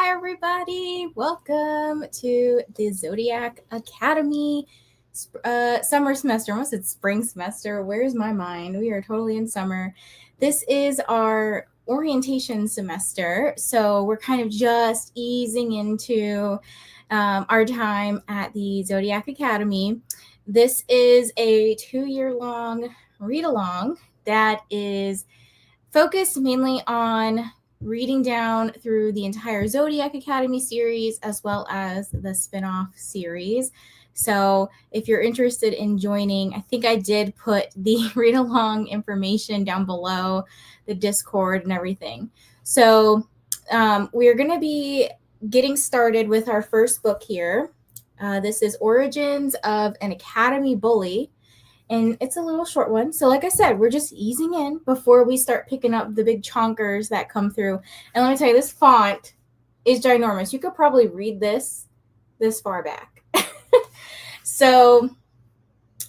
Hi, everybody. Welcome to the Zodiac Academy summer semester. I almost said spring semester. Where's my mind? We are totally in summer. This is our orientation semester. So we're kind of just easing into our time at the Zodiac Academy. This is a 2-year-long read-along that is focused mainly on reading down through the entire Zodiac Academy series as well as the spin-off series. So if you're interested in joining, I think I did put the read along information down below, the Discord and everything. So we are going to be getting started with our first book here. This is Origins of an Academy Bully. And it's a little short one. So like I said, we're just easing in before we start picking up the big chonkers that come through. And let me tell you, this font is ginormous. You could probably read this far back. So,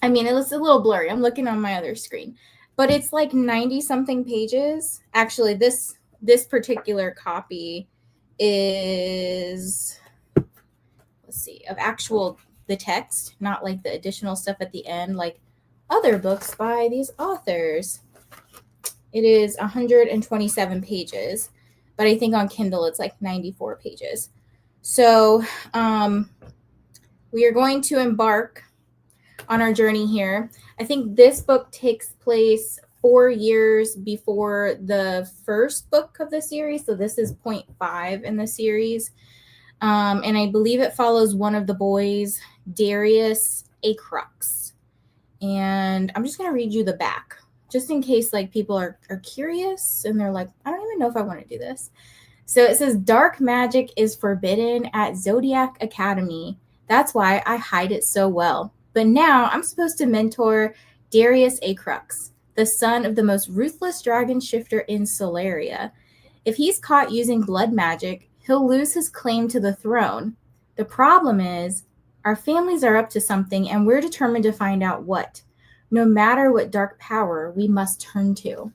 I mean, it looks a little blurry. I'm looking on my other screen. But it's like 90-something pages. Actually, this particular copy is, let's see, of the text, not like the additional stuff at the end, like other books by these authors. It is 127 pages, but I think on Kindle it's like 94 pages. So we are going to embark on our journey here. I think this book takes place 4 years before the first book of the series. So this is 0.5 in the series. And I believe it follows one of the boys, Darius Acrux. And I'm just going to read you the back, just in case like people are curious and they're like, I don't even know if I want to do this. So it says, dark magic is forbidden at Zodiac Academy. That's why I hide it so well. But now I'm supposed to mentor Darius Acrux, the son of the most ruthless dragon shifter in Solaria. If he's caught using blood magic, he'll lose his claim to the throne. The problem is, our families are up to something, and we're determined to find out what. No matter what dark power we must turn to.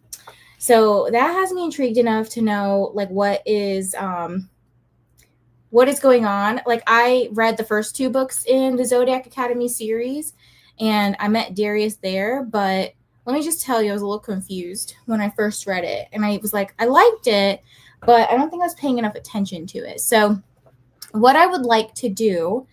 So that has me intrigued enough to know, like, what is going on. Like, I read the first 2 books in the Zodiac Academy series, and I met Darius there. But let me just tell you, I was a little confused when I first read it, and I was like, I liked it, but I don't think I was paying enough attention to it. So what I would like to do,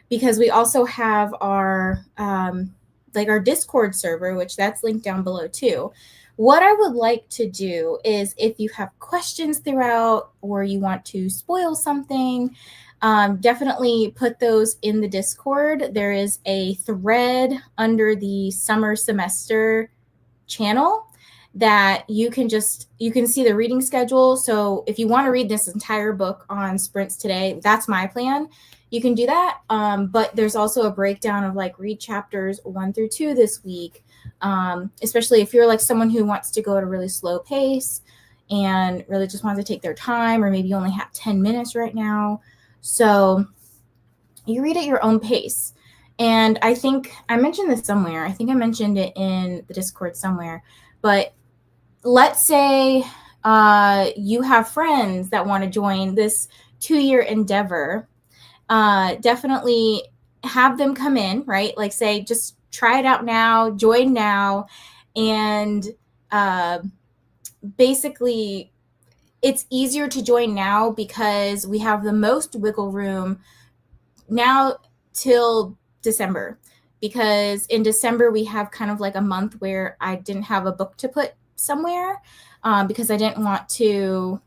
because we also have our our Discord server, which that's linked down below too. What I would like to do is, if you have questions throughout or you want to spoil something, definitely put those in the Discord. There is a thread under the summer semester channel that you can see the reading schedule. So if you want to read this entire book on sprints today, that's my plan. You can do that. But there's also a breakdown of like read chapters 1 through 2 this week. Especially if you're like someone who wants to go at a really slow pace and really just wants to take their time, or maybe you only have 10 minutes right now. So you read at your own pace. And I think I mentioned this somewhere. I think I mentioned it in the Discord somewhere. But let's say you have friends that want to join this 2-year endeavor. Definitely have them come in, right? Like, say, just try it out now, join now. And basically, it's easier to join now because we have the most wiggle room now till December. Because in December, we have kind of like a month where I didn't have a book to put somewhere because I didn't want to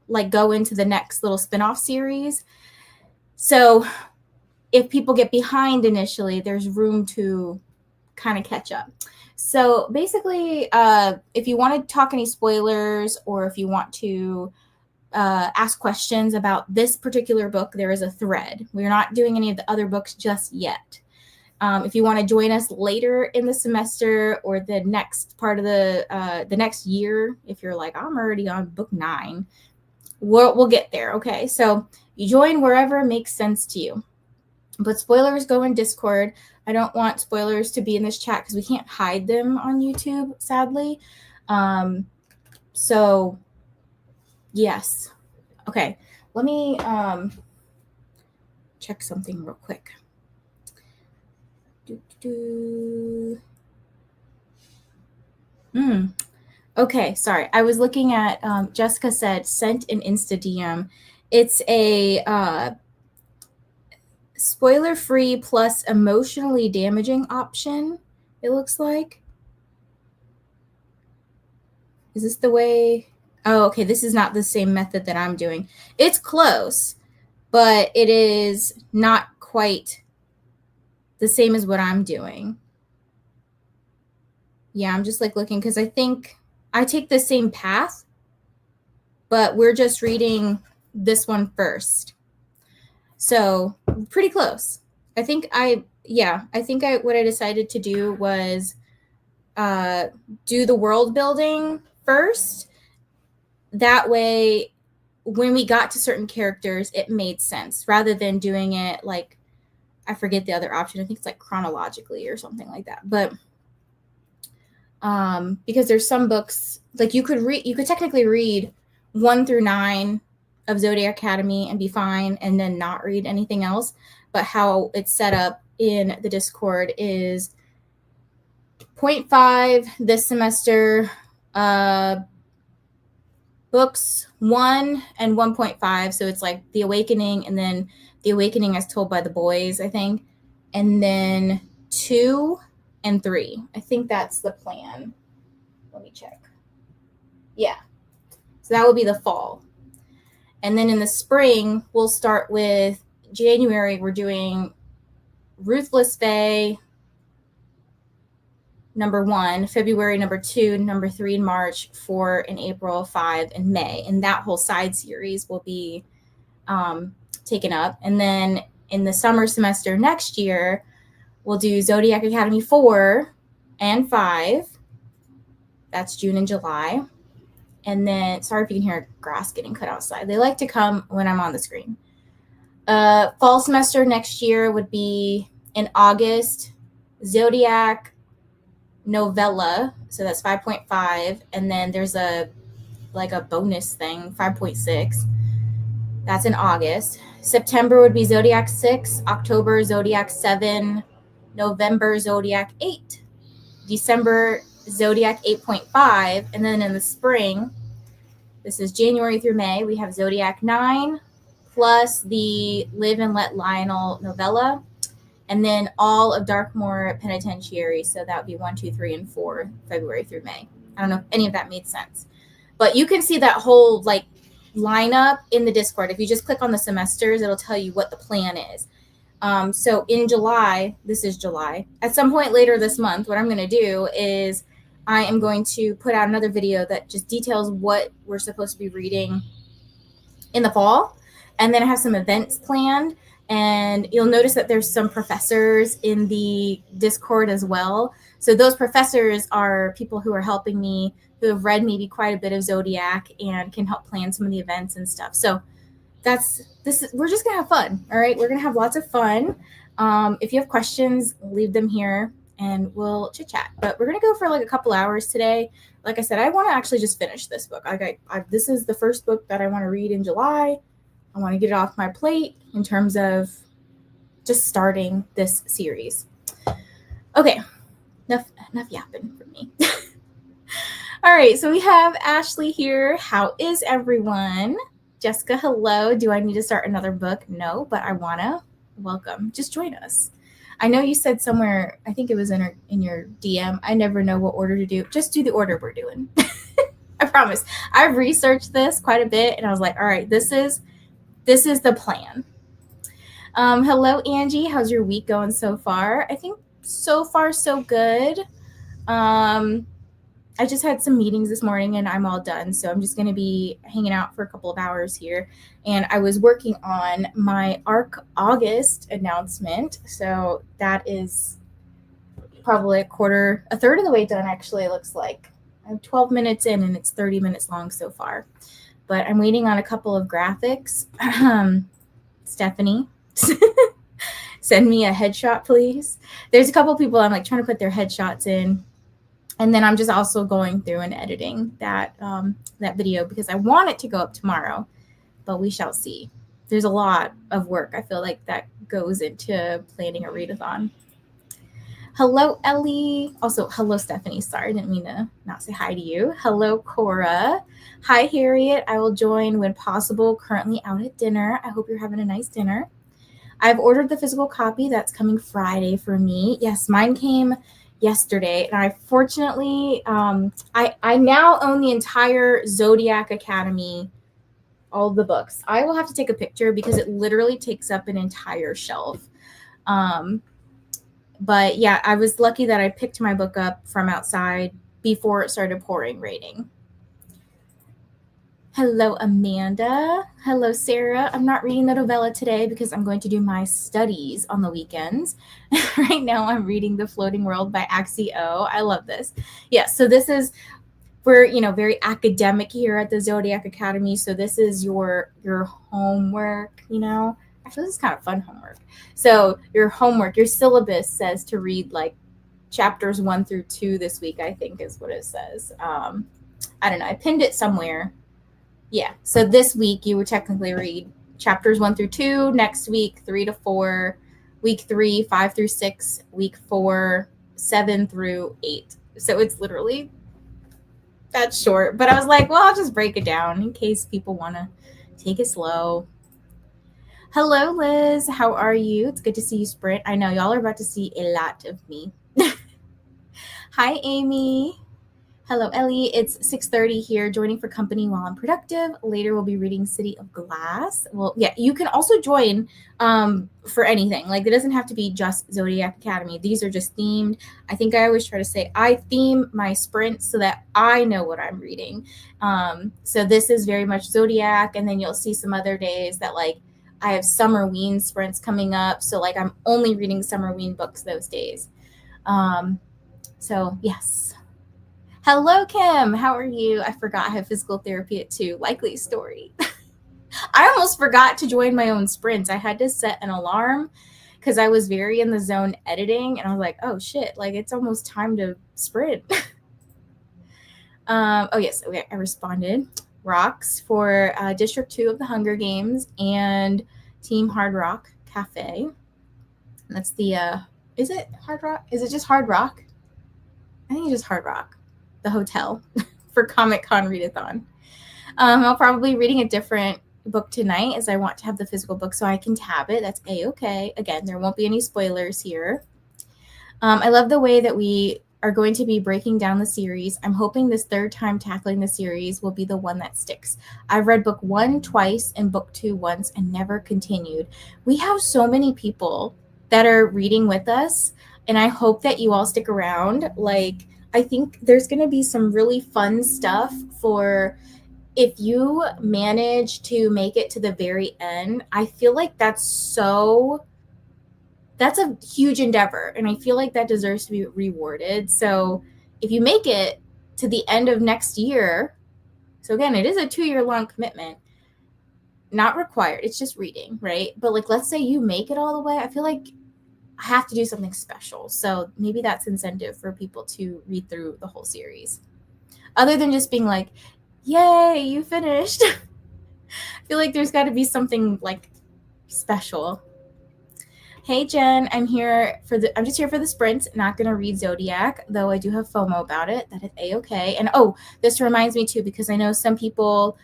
like go into the next little spinoff series. So if people get behind initially, there's room to kind of catch up. So basically, if you want to talk any spoilers, or if you want to ask questions about this particular book, there is a thread. We're not doing any of the other books just yet. If you want to join us later in the semester or the next part of the next year, if you're like, I'm already on book 9, we'll get there. Okay, so you join wherever makes sense to you. But spoilers go in Discord. I don't want spoilers to be in this chat because we can't hide them on YouTube, sadly. So, yes. Okay, let me check something real quick. Okay, sorry. I was looking at Jessica said sent an Insta DM. It's a spoiler-free plus emotionally damaging option, it looks like. Is this the way? Oh, okay. This is not the same method that I'm doing. It's close, but it is not quite the same as what I'm doing. Yeah, I'm just like looking because I think I take the same path, but we're just reading this one first. So pretty close. I think what I decided to do was do the world building first. That way, when we got to certain characters, it made sense rather than doing it like, I forget the other option. I think it's like chronologically or something like that. But because there's some books like you could technically read 1 through 9 of Zodiac Academy and be fine and then not read anything else. But how it's set up in the Discord is 0.5 this semester, books 1 and 1.5. So it's like The Awakening, and then The Awakening as told by the boys, I think. And then 2 and 3. I think that's the plan. Let me check. Yeah. So that will be the fall. And then in the spring, we'll start with January. We're doing Ruthless Fae, number 1, February, number 2, number 3 in March, 4 in April, 5 in May. And that whole side series will be taken up. And then in the summer semester next year, we'll do Zodiac Academy 4 and 5. That's June and July. And then, sorry if you can hear grass getting cut outside. They like to come when I'm on the screen. Fall semester next year would be in August, Zodiac novella. So that's 5.5. And then there's a bonus thing, 5.6. That's in August. September would be Zodiac 6, October Zodiac 7, November Zodiac 8, December Zodiac 8.5, and then in the spring, this is January through May, we have Zodiac 9 plus the Live and Let Lionel novella, and then all of Darkmoor Penitentiary. So that would be 1, 2, 3, and 4, February through May. I don't know if any of that made sense, but you can see that whole like lineup in the Discord. If you just click on the semesters, it'll tell you what the plan is. So in July, this is July, at some point later this month, what I'm going to do is I am going to put out another video that just details what we're supposed to be reading in the fall. And then I have some events planned. And you'll notice that there's some professors in the Discord as well. So those professors are people who are helping me, who have read maybe quite a bit of Zodiac and can help plan some of the events and stuff. So we're just gonna have fun. All right, we're gonna have lots of fun. If you have questions, leave them here and we'll chit chat. But we're gonna go for like a couple hours today. Like I said, I want to actually just finish this book. This is the first book that I want to read in July. I want to get it off my plate in terms of just starting this series. Okay, enough yapping for me. All right, so we have Ashley here. How is everyone? Jessica, hello. Do I need to start another book? No, but I want to. Welcome. Just join us. I know you said somewhere, I think it was in your DM, I never know what order to do. Just do the order we're doing. I promise. I've researched this quite a bit, and I was like, all right, this is the plan. Hello, Angie. How's your week going so far? I think so far so good. I just had some meetings this morning and I'm all done. So I'm just going to be hanging out for a couple of hours here. And I was working on my ARC August announcement. So that is probably a third of the way done, actually, it looks like. I'm 12 minutes in and it's 30 minutes long so far. But I'm waiting on a couple of graphics. Stephanie, send me a headshot, please. There's a couple people I'm like trying to put their headshots in. And then I'm just also going through and editing that video because I want it to go up tomorrow. but we shall see. There's a lot of work, I feel like, that goes into planning a readathon. Hello, Ellie. Also, hello, Stephanie. Sorry, didn't mean to not say hi to you. Hello, Cora. Hi, Harriet. I will join when possible. Currently out at dinner. I hope you're having a nice dinner. I've ordered the physical copy. That's coming Friday for me. Yes, mine came yesterday, and I fortunately, I now own the entire Zodiac Academy, all the books. I will have to take a picture because it literally takes up an entire shelf. But yeah, I was lucky that I picked my book up from outside before it started pouring raining. Hello, Amanda. Hello, Sarah. I'm not reading the novella today because I'm going to do my studies on the weekends. Right now, I'm reading The Floating World by Axio. I love this. Yeah, so this is, we're, very academic here at the Zodiac Academy. So this is your homework, Actually, this is kind of fun homework. So your homework, your syllabus says to read like chapters 1 through 2 this week, I think is what it says. I don't know. I pinned it somewhere. Yeah. So this week you would technically read chapters 1 through 2. Next week, 3 to 4. Week 3, 5 through 6. Week 4, 7 through 8. So it's literally that short. But I was like, well, I'll just break it down in case people want to take it slow. Hello, Liz. How are you? It's good to see you, Sprint. I know y'all are about to see a lot of me. Hi, Amy. Hello, Ellie. It's 6:30 here, joining for company while I'm productive. Later, we'll be reading City of Glass. Well, yeah, you can also join for anything. Like, it doesn't have to be just Zodiac Academy. These are just themed. I think I always try to say I theme my sprints so that I know what I'm reading. So this is very much Zodiac, and then you'll see some other days that, like, I have Summerween sprints coming up. So, like, I'm only reading Summerween books those days. So, yes. Hello, Kim. How are you? I forgot I have physical therapy at 2. Likely story. I almost forgot to join my own sprints. I had to set an alarm because I was very in the zone editing, and I was like, oh, shit. Like, it's almost time to sprint. Oh, yes. Okay, I responded. Rocks for District 2 of the Hunger Games and Team Hard Rock Cafe. That's the, is it Hard Rock? Is it just Hard Rock? I think it's just Hard Rock, the hotel for Comic-Con Readathon. I'll probably be reading a different book tonight as I want to have the physical book so I can tab it. That's A-okay. Again, there won't be any spoilers here. I love the way that we are going to be breaking down the series. I'm hoping this third time tackling the series will be the one that sticks. I've read book 1 twice and book 2 once and never continued. We have so many people that are reading with us, and I hope that you all stick around. Like, I think there's going to be some really fun stuff for if you manage to make it to the very end. I feel like that's a huge endeavor, and I feel like that deserves to be rewarded. So if you make it to the end of next year, so again, it is a 2-year-long commitment, not required. It's just reading, right? But like, let's say you make it all the way. I feel like I have to do something special. So maybe that's incentive for people to read through the whole series. Other than just being like, yay, you finished. I feel like there's got to be something like special. Hey, Jen, I'm just here for the sprints, not going to read Zodiac, though I do have FOMO about it. That is A-okay. And this reminds me too, because I know some people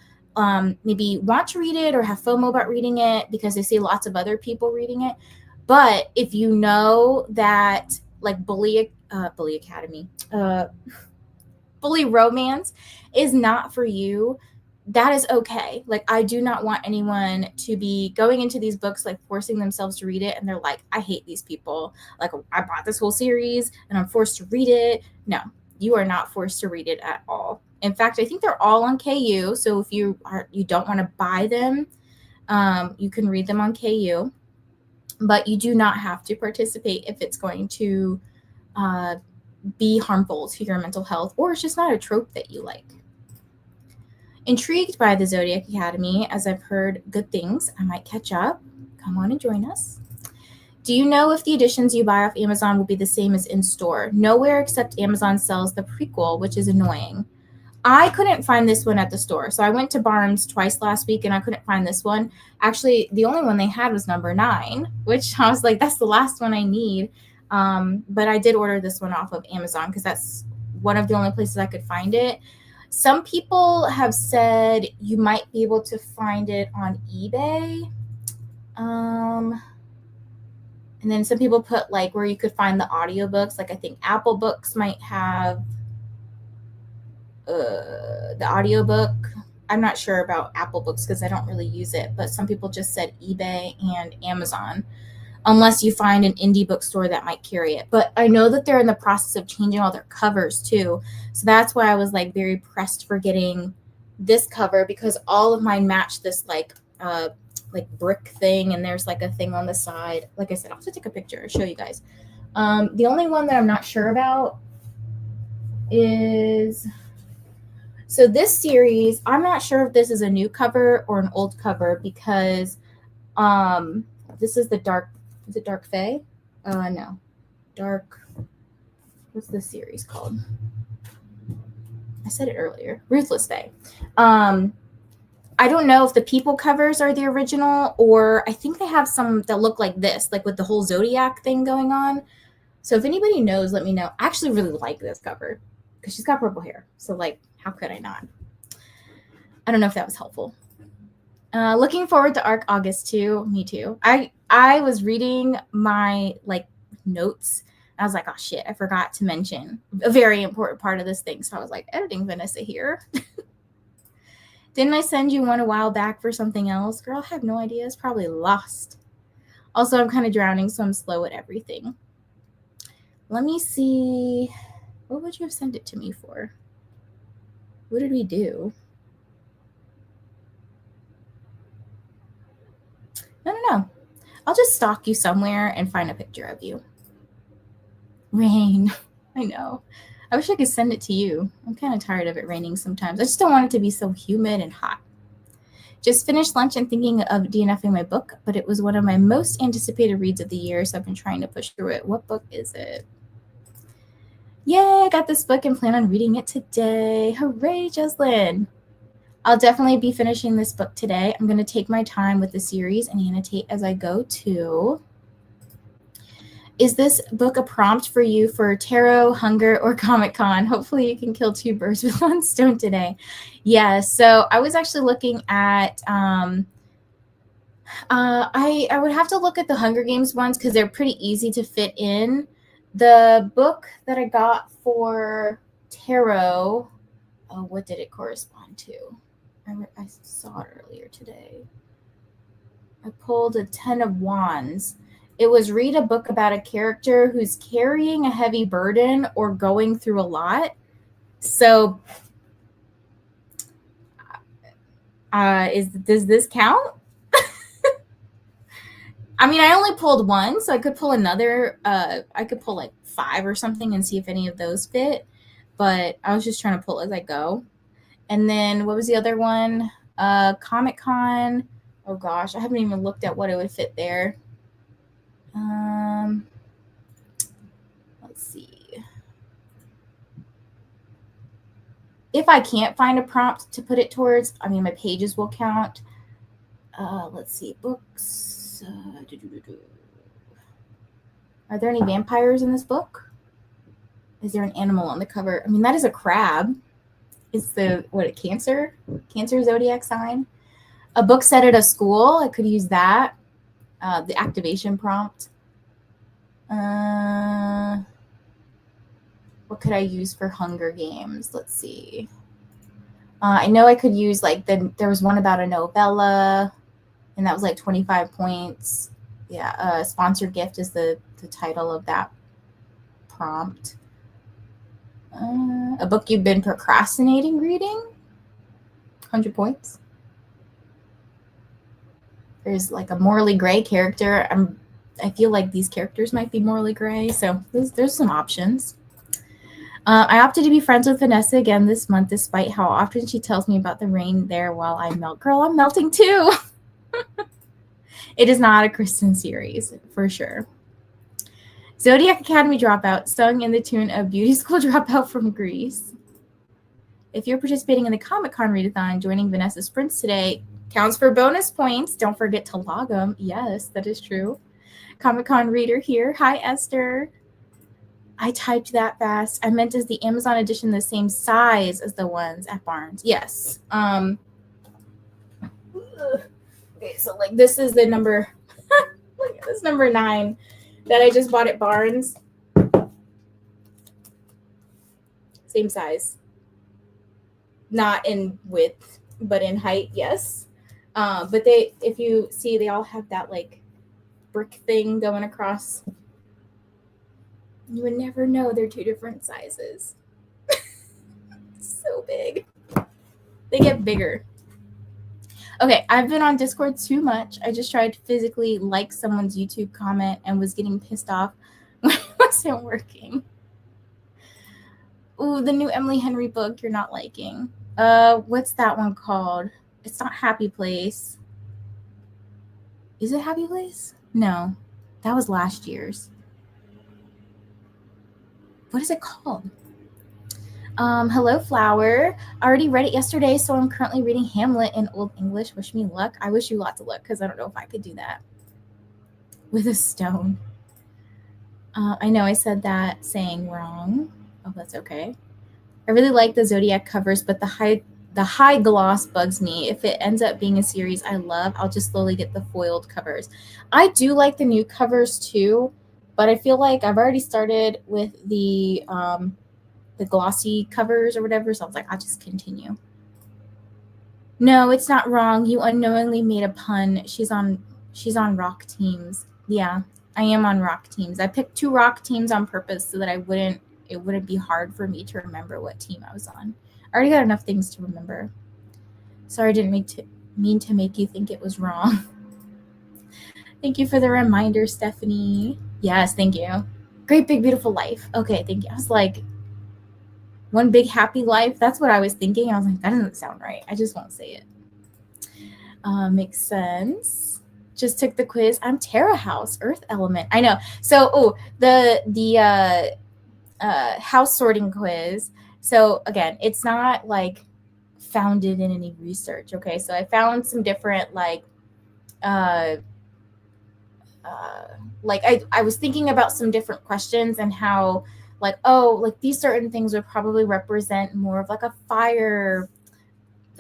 maybe want to read it or have FOMO about reading it because they see lots of other people reading it. But if you know that like Bully Academy, Bully Romance is not for you, that is okay. Like, I do not want anyone to be going into these books, like forcing themselves to read it. And they're like, I hate these people. Like, I bought this whole series and I'm forced to read it. No, you are not forced to read it at all. In fact, I think they're all on KU. So if you don't want to buy them, you can read them on KU. But you do not have to participate if it's going to be harmful to your mental health, or it's just not a trope that you like. Intrigued by the Zodiac Academy, as I've heard good things, I might catch up. Come on and join us. Do you know if the editions you buy off Amazon will be the same as in store? Nowhere except Amazon sells the prequel, which is annoying. I couldn't find this one at the store. So I went to Barnes twice last week and I couldn't find this one. Actually, the only one they had was number 9, which I was like, that's the last one I need. But I did order this one off of Amazon because that's one of the only places I could find it. Some people have said you might be able to find it on eBay. And then some people put like where you could find the audiobooks. Like I think Apple Books might have the audiobook. I'm not sure about Apple Books because I don't really use it, but some people just said eBay and Amazon, unless you find an indie bookstore that might carry it. But I know that they're in the process of changing all their covers too. So that's why I was like very pressed for getting this cover, because all of mine match this like brick thing, and there's like a thing on the side. Like I said, I'll have to take a picture and show you guys. The only one that I'm not sure about is, so this series, I'm not sure if this is a new cover or an old cover, because this is the dark, is it Dark Fae? No. Dark, what's this series called? I said it earlier. Ruthless Fae. I don't know if the people covers are the original, or I think they have some that look like this, like with the whole Zodiac thing going on. So if anybody knows, let me know. I actually really like this cover because she's got purple hair. So like, how could I not? I don't know if that was helpful. Looking forward to ARC August too. Me too. I was reading my like notes. I was like, oh shit, I forgot to mention a very important part of this thing. So I was like, editing Vanessa here. Didn't I send you one a while back for something else? Girl, I have no idea. It's probably lost. Also, I'm kind of drowning, so I'm slow at everything. Let me see. What would you have sent it to me for? What did we do? I don't know. I'll just stalk you somewhere and find a picture of you. Rain. I know. I wish I could send it to you. I'm kind of tired of it raining sometimes. I just don't want it to be so humid and hot. Just finished lunch and thinking of DNFing my book, but it was one of my most anticipated reads of the year, so I've been trying to push through it. What book is it? Yay, I got this book and plan on reading it today. Hooray, Jocelyn. I'll definitely be finishing this book today. I'm going to take my time with the series and annotate as I go too. Is this book a prompt for you for tarot, hunger, or Comic-Con? Hopefully you can kill 2 birds with 1 stone today. Yeah, so I was actually looking at, I would have to look at the Hunger Games ones because they're pretty easy to fit in. The book that I got for tarot, oh, what did it correspond to? I saw it earlier today. I pulled a 10 of Wands. It was read a book about a character who's carrying a heavy burden or going through a lot. So does this count? I mean, I only pulled 1, so I could pull another. I could pull like 5 or something and see if any of those fit. But I was just trying to pull as I go. And then what was the other one? Comic-Con. Oh gosh, I haven't even looked at what it would fit there. Let's see. If I can't find a prompt to put it towards, I mean, my pages will count. Let's see, books. Are there any vampires in this book? Is there an animal on the cover? I mean, that is a crab. It's the, Cancer zodiac sign. A book set at a school. I could use that. The activation prompt. What could I use for Hunger Games? Let's see. I know I could use like there was one about a novella, and that was like 25 points. Yeah, sponsored gift is the title of that prompt. A book you've been procrastinating reading, 100 points. There's like a morally gray character. I feel like these characters might be morally gray, so there's some options. I opted to be friends with Vanessa again this month, despite how often she tells me about the rain there while I melt. Girl, I'm melting too. It is not a Kristen series, for sure. Zodiac Academy dropout, sung in the tune of Beauty School Dropout from Greece. If you're participating in the Comic-Con readathon, joining Vanessa's sprints today counts for bonus points. Don't forget to log them. Yes, that is true. Comic-Con reader here. Hi, Esther. I typed that fast. I meant, is the Amazon edition the same size as the ones at Barnes? Yes. Okay, so like this is the number. Look at this, number 9 that I just bought at Barnes. Same size. Not in width, but in height, yes. But they, if you see, they all have that like brick thing going across. You would never know they're 2 different sizes. So big. They get bigger. Okay, I've been on Discord too much. I just tried to physically like someone's YouTube comment and was getting pissed off when it wasn't working. Ooh, the new Emily Henry book you're not liking. What's that one called? It's not Happy Place. Is it Happy Place? No, that was last year's. What is it called? Hello, Flower. I already read it yesterday, so I'm currently reading Hamlet in Old English. Wish me luck. I wish you lots of luck, because I don't know if I could do that with a stone. I know I said that saying wrong. Oh, that's okay. I really like the Zodiac covers, but the high gloss bugs me. If it ends up being a series I love, I'll just slowly get the foiled covers. I do like the new covers too, but I feel like I've already started with the glossy covers or whatever, so I was like, I'll just continue. No, it's not wrong. You unknowingly made a pun. She's on rock teams. Yeah, I am on rock teams. I picked 2 rock teams on purpose so that it wouldn't be hard for me to remember what team I was on. I already got enough things to remember. Sorry, I didn't mean to make you think it was wrong. Thank you for the reminder, Stephanie. Yes, thank you. Great Big Beautiful Life. Okay, thank you. I was like, One Big Happy Life. That's what I was thinking. I was like, that doesn't sound right. I just won't say it. Makes sense. Just took the quiz. I'm Terra House, Earth Element. I know. So, the house sorting quiz. So again, it's not like founded in any research. Okay, so I found some different like I was thinking about some different questions and how like, oh, like these certain things would probably represent more of like a fire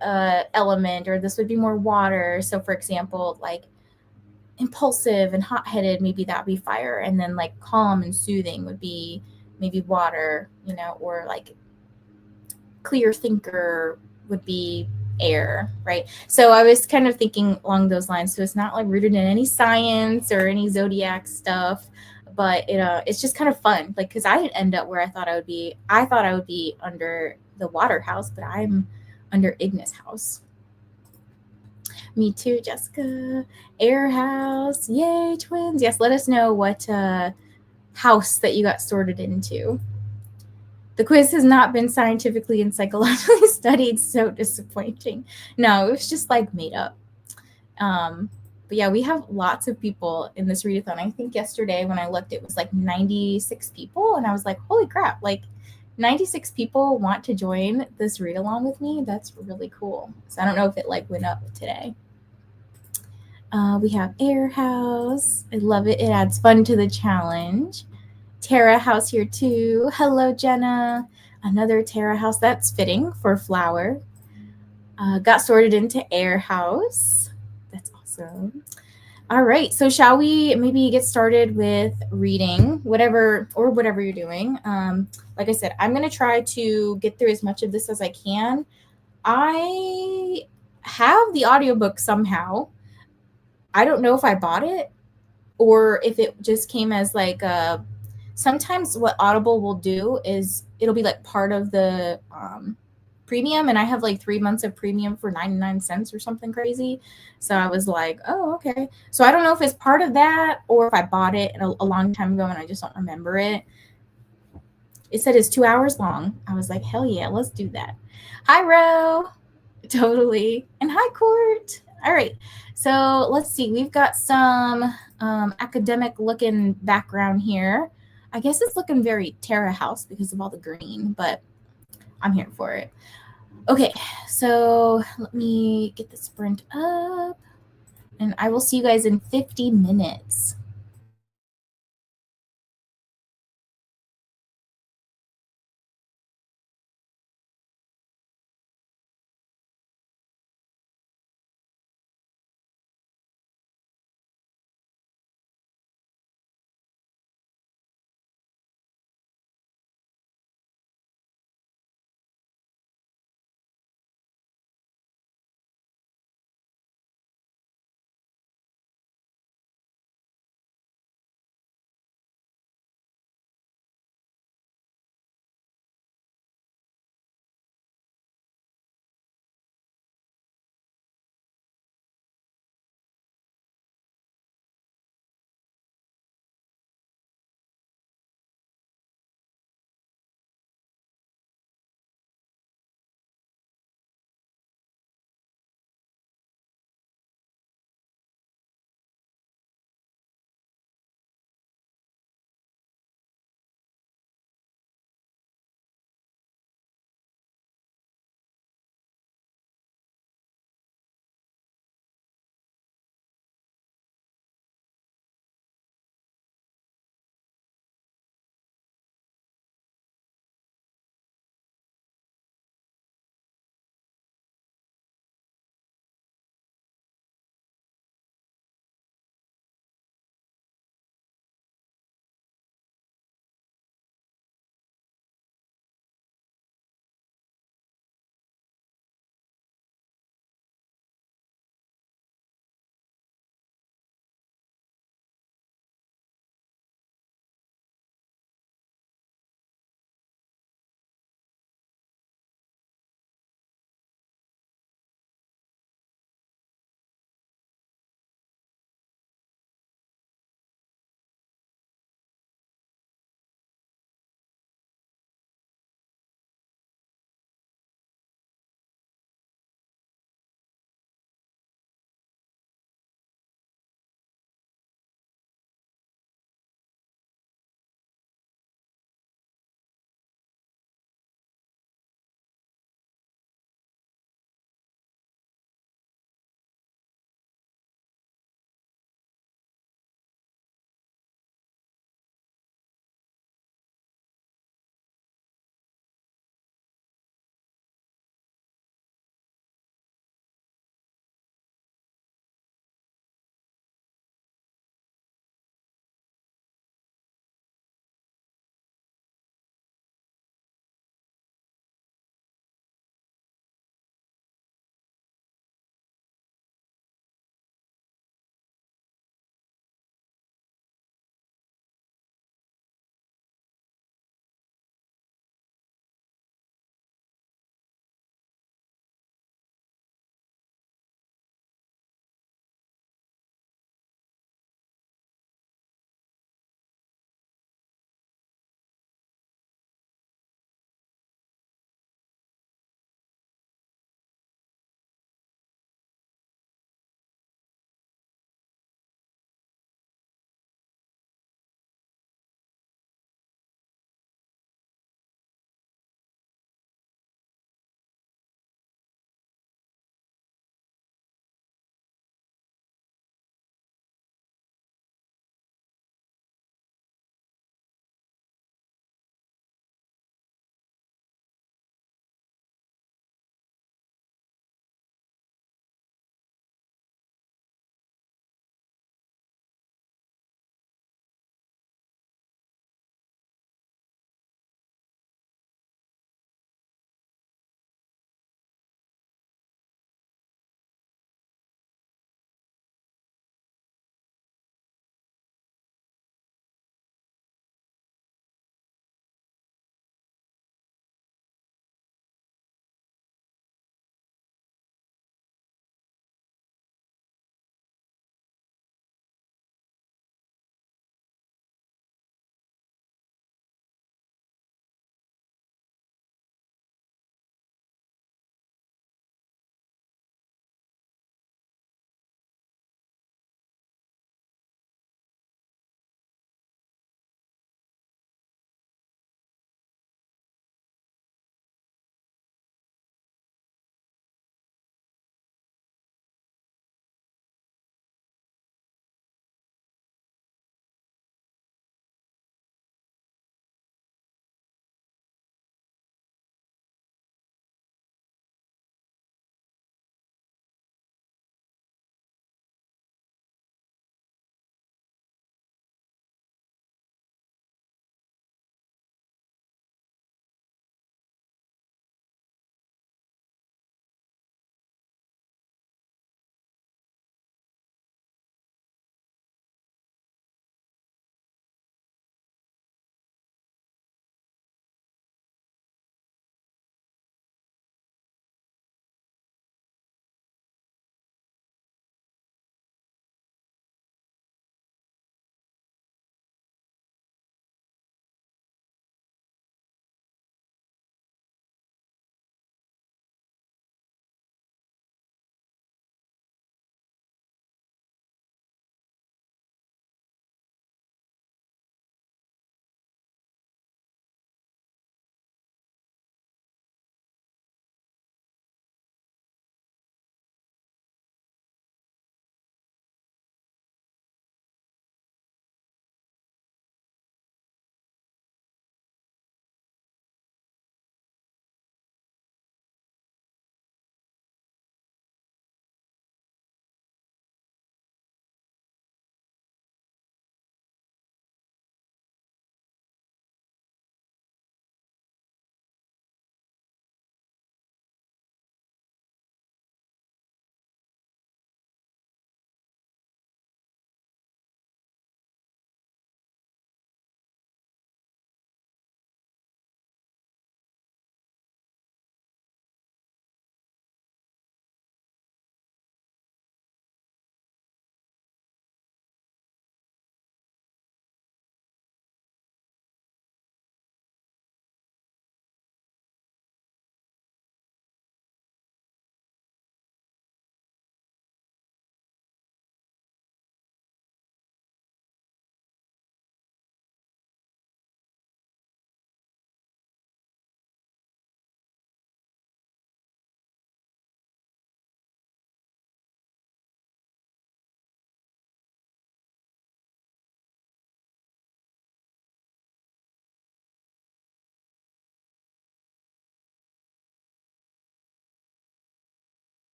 element, or this would be more water. So for example, like impulsive and hot-headed, maybe that would be fire, and then like calm and soothing would be maybe water, or like clear thinker would be air, right? So I was kind of thinking along those lines. So it's not like rooted in any science or any zodiac stuff, but it's just kind of fun, like, because I didn't end up where I thought I would be. I thought I would be under the water house, but I'm under Ignis house. Me too, Jessica. Air house. Yay, twins. Yes, let us know what house that you got sorted into. The quiz has not been scientifically and psychologically studied. So disappointing. No, it was just like made up. But yeah, we have lots of people in this readathon. I think yesterday when I looked, it was like 96 people. And I was like, holy crap, like 96 people want to join this read along with me. That's really cool. So I don't know if it like went up today. We have Air House. I love it. It adds fun to the challenge. Terra House here too. Hello, Jenna. Another Terra House. That's fitting for Flower. Got sorted into Air House. That's awesome. All right. So shall we maybe get started with reading whatever you're doing? Like I said, I'm going to try to get through as much of this as I can. I have the audiobook somehow. I don't know if I bought it or if it just came as like sometimes what Audible will do is it'll be like part of the premium, and I have like 3 months of premium for 99 cents or something crazy. So I was like, oh, okay. So I don't know if it's part of that or if I bought it a long time ago and I just don't remember it. It said it's 2 hours long. I was like, hell yeah, let's do that. Hi, Ro. Totally. And hi, Court. All right. So let's see. We've got some academic looking background here. I guess it's looking very Terra House because of all the green, but I'm here for it. Okay, so let me get the sprint up, and I will see you guys in 50 minutes.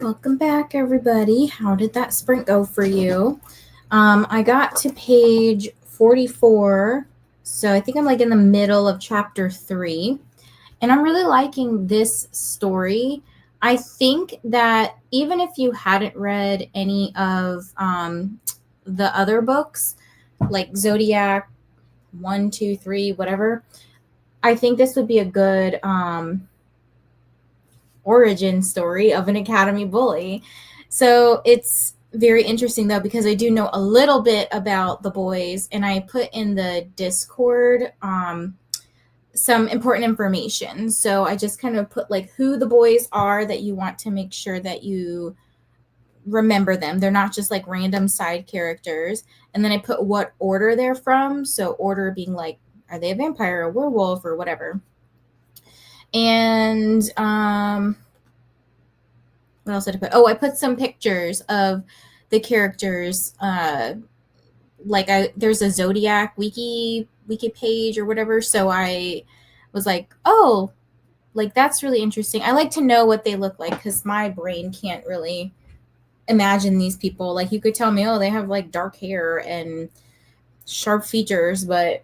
Welcome back, everybody. How did that sprint go for you? I got to page 44, so I think I'm like in the middle of chapter 3, and I'm really liking this story. I think that even if you hadn't read any of the other books, like Zodiac 1, 2, 3, whatever, I think this would be a good origin story of an academy bully. So it's very interesting though, because I do know a little bit about the boys, and I put in the Discord some important information. So I just kind of put like who the boys are that you want to make sure that you remember them. They're not just like random side characters. And then I put what order they're from. So order being like, are they a vampire, a werewolf, or whatever. And what else did I put? Oh, I put some pictures of the characters. There's a Zodiac wiki page or whatever. So I was like, oh, like that's really interesting. I like to know what they look like because my brain can't really imagine these people. Like you could tell me, oh, they have like dark hair and sharp features, but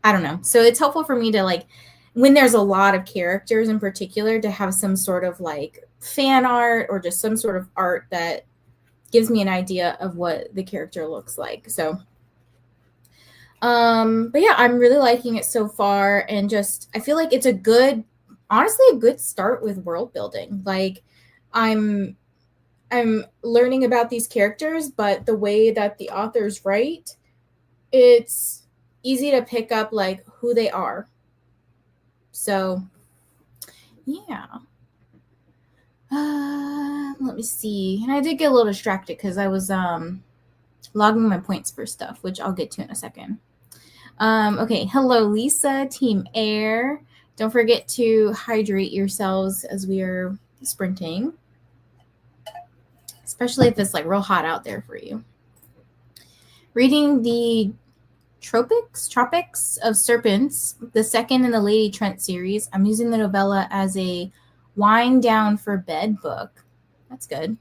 I don't know. So it's helpful for me to like, when there's a lot of characters in particular, to have some sort of like fan art or just some sort of art that gives me an idea of what the character looks like. So but yeah, I'm really liking it so far, and just I feel like it's honestly a good start with world building. Like I'm learning about these characters, but the way that the authors write, it's easy to pick up like who they are. So yeah. Let me see. And I did get a little distracted because I was logging my points for stuff, which I'll get to in a second. Okay, hello Lisa, Team Air. Don't forget to hydrate yourselves as we are sprinting, especially if it's like real hot out there for you. Reading the Tropics of Serpents, the second in the Lady Trent series. I'm using the novella as a wind down for bed book. That's good.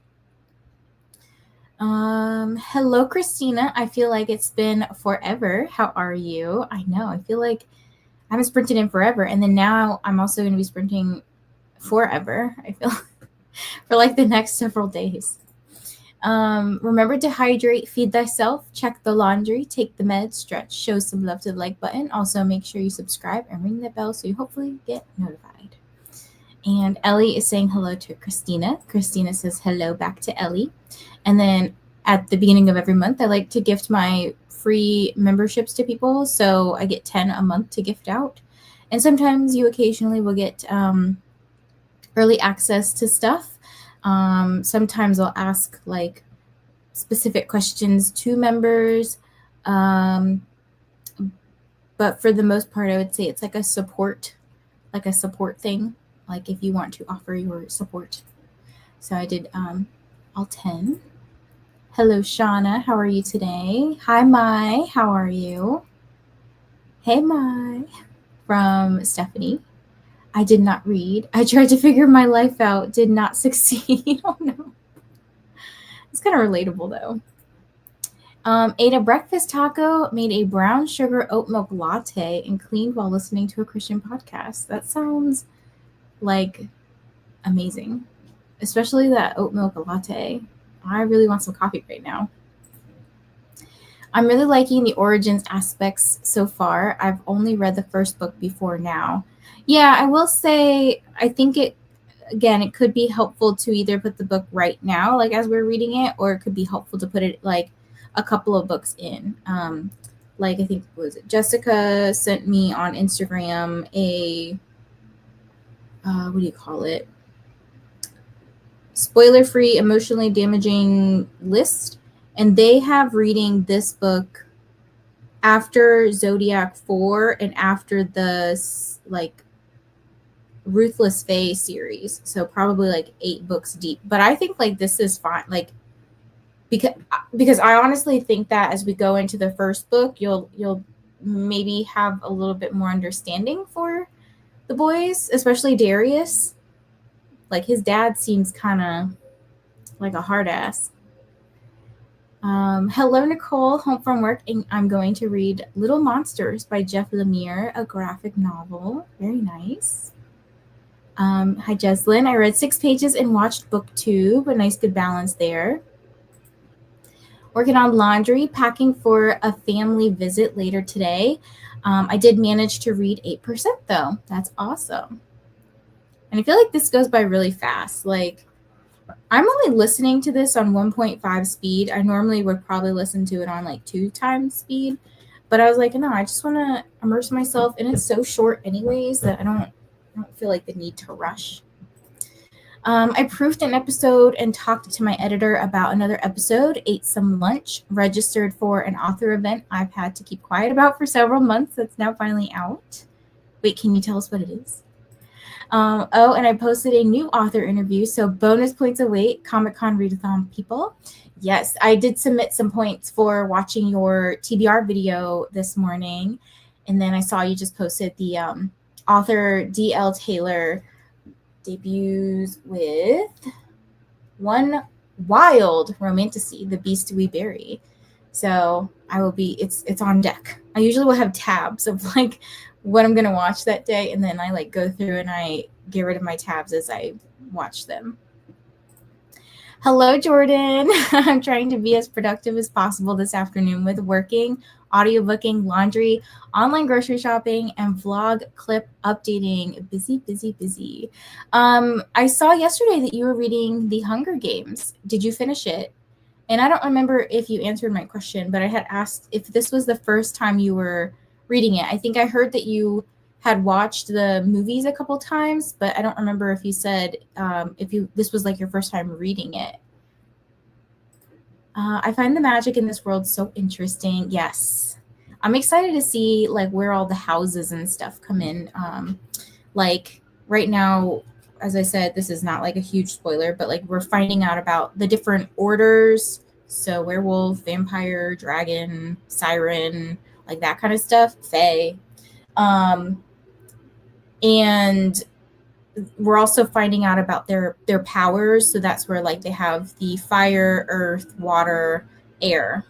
Hello, Christina. I feel like it's been forever. How are you? I know. I feel like I haven't sprinted in forever. And then now I'm also going to be sprinting forever, I feel, for like the next several days. Remember to hydrate, feed thyself, check the laundry, take the meds, stretch, show some love to the like button. Also, make sure you subscribe and ring the bell so you hopefully get notified. And Ellie is saying hello to Christina. Christina says hello back to Ellie. And then at the beginning of every month, I like to gift my free memberships to people. So I get 10 a month to gift out. And sometimes you occasionally will get early access to stuff. Sometimes I'll ask like specific questions to members. But for the most part, I would say it's like a support thing. Like if you want to offer your support. So I did all 10. Hello, Shauna. How are you today? Hi, Mai. How are you? Hey, Mai. From Stephanie. I did not read. I tried to figure my life out. Did not succeed. Oh, no. It's kind of relatable, though. Ate a breakfast taco, made a brown sugar oat milk latte, and cleaned while listening to a Christian podcast. That sounds like amazing. Especially that oat milk latte. I really want some coffee right now. I'm really liking the origins aspects so far. I've only read the first book before now. Yeah, I will say, I think it could be helpful to either put the book right now, like as we're reading it, or it could be helpful to put it like a couple of books in. Like I think, Jessica sent me on Instagram a, what do you call it? Spoiler-free, emotionally damaging list, and they have reading this book after Zodiac 4 and after the like Ruthless Fae series, so probably like 8 books deep. But I think like this is fine, like because I honestly think that as we go into the first book, you'll maybe have a little bit more understanding for the boys, especially Darius. Like his dad seems kind of like a hard ass. Hello, Nicole, home from work, and I'm going to read Little Monsters by Jeff Lemire, a graphic novel. Very nice. Hi, Jeslyn. I read 6 pages and watched BookTube. A nice, good balance there. Working on laundry, packing for a family visit later today. I did manage to read 8%, though. That's awesome. And I feel like this goes by really fast. Like, I'm only listening to this on 1.5 speed. I normally would probably listen to it on like 2 times speed. But I was like, no, I just want to immerse myself. And it's so short anyways that I don't feel like the need to rush. I proofed an episode and talked to my editor about another episode, ate some lunch, registered for an author event I've had to keep quiet about for several months. That's now finally out. Wait, can you tell us what it is? And I posted a new author interview, so bonus points await, Comic-Con readathon people. Yes, I did submit some points for watching your TBR video this morning, and then I saw you just posted the author D.L. Taylor debuts with One Wild Romantasy, The Beast We Bury. So I will be, it's on deck. I usually will have tabs of like what I'm going to watch that day. And then I like go through and I get rid of my tabs as I watch them. Hello, Jordan. I'm trying to be as productive as possible this afternoon with working, audiobooking, laundry, online grocery shopping, and vlog clip updating. Busy, busy, busy. I saw yesterday that you were reading The Hunger Games. Did you finish it? And I don't remember if you answered my question, but I had asked if this was the first time you were reading it. I think I heard that you had watched the movies a couple times, but I don't remember if you said this was like your first time reading it. I find the magic in this world so interesting. Yes. I'm excited to see like where all the houses and stuff come in. Like right now, as I said, this is not like a huge spoiler, but like we're finding out about the different orders. So werewolf, vampire, dragon, siren, like that kind of stuff, fae. And we're also finding out about their powers. So that's where like they have the fire, earth, water, air.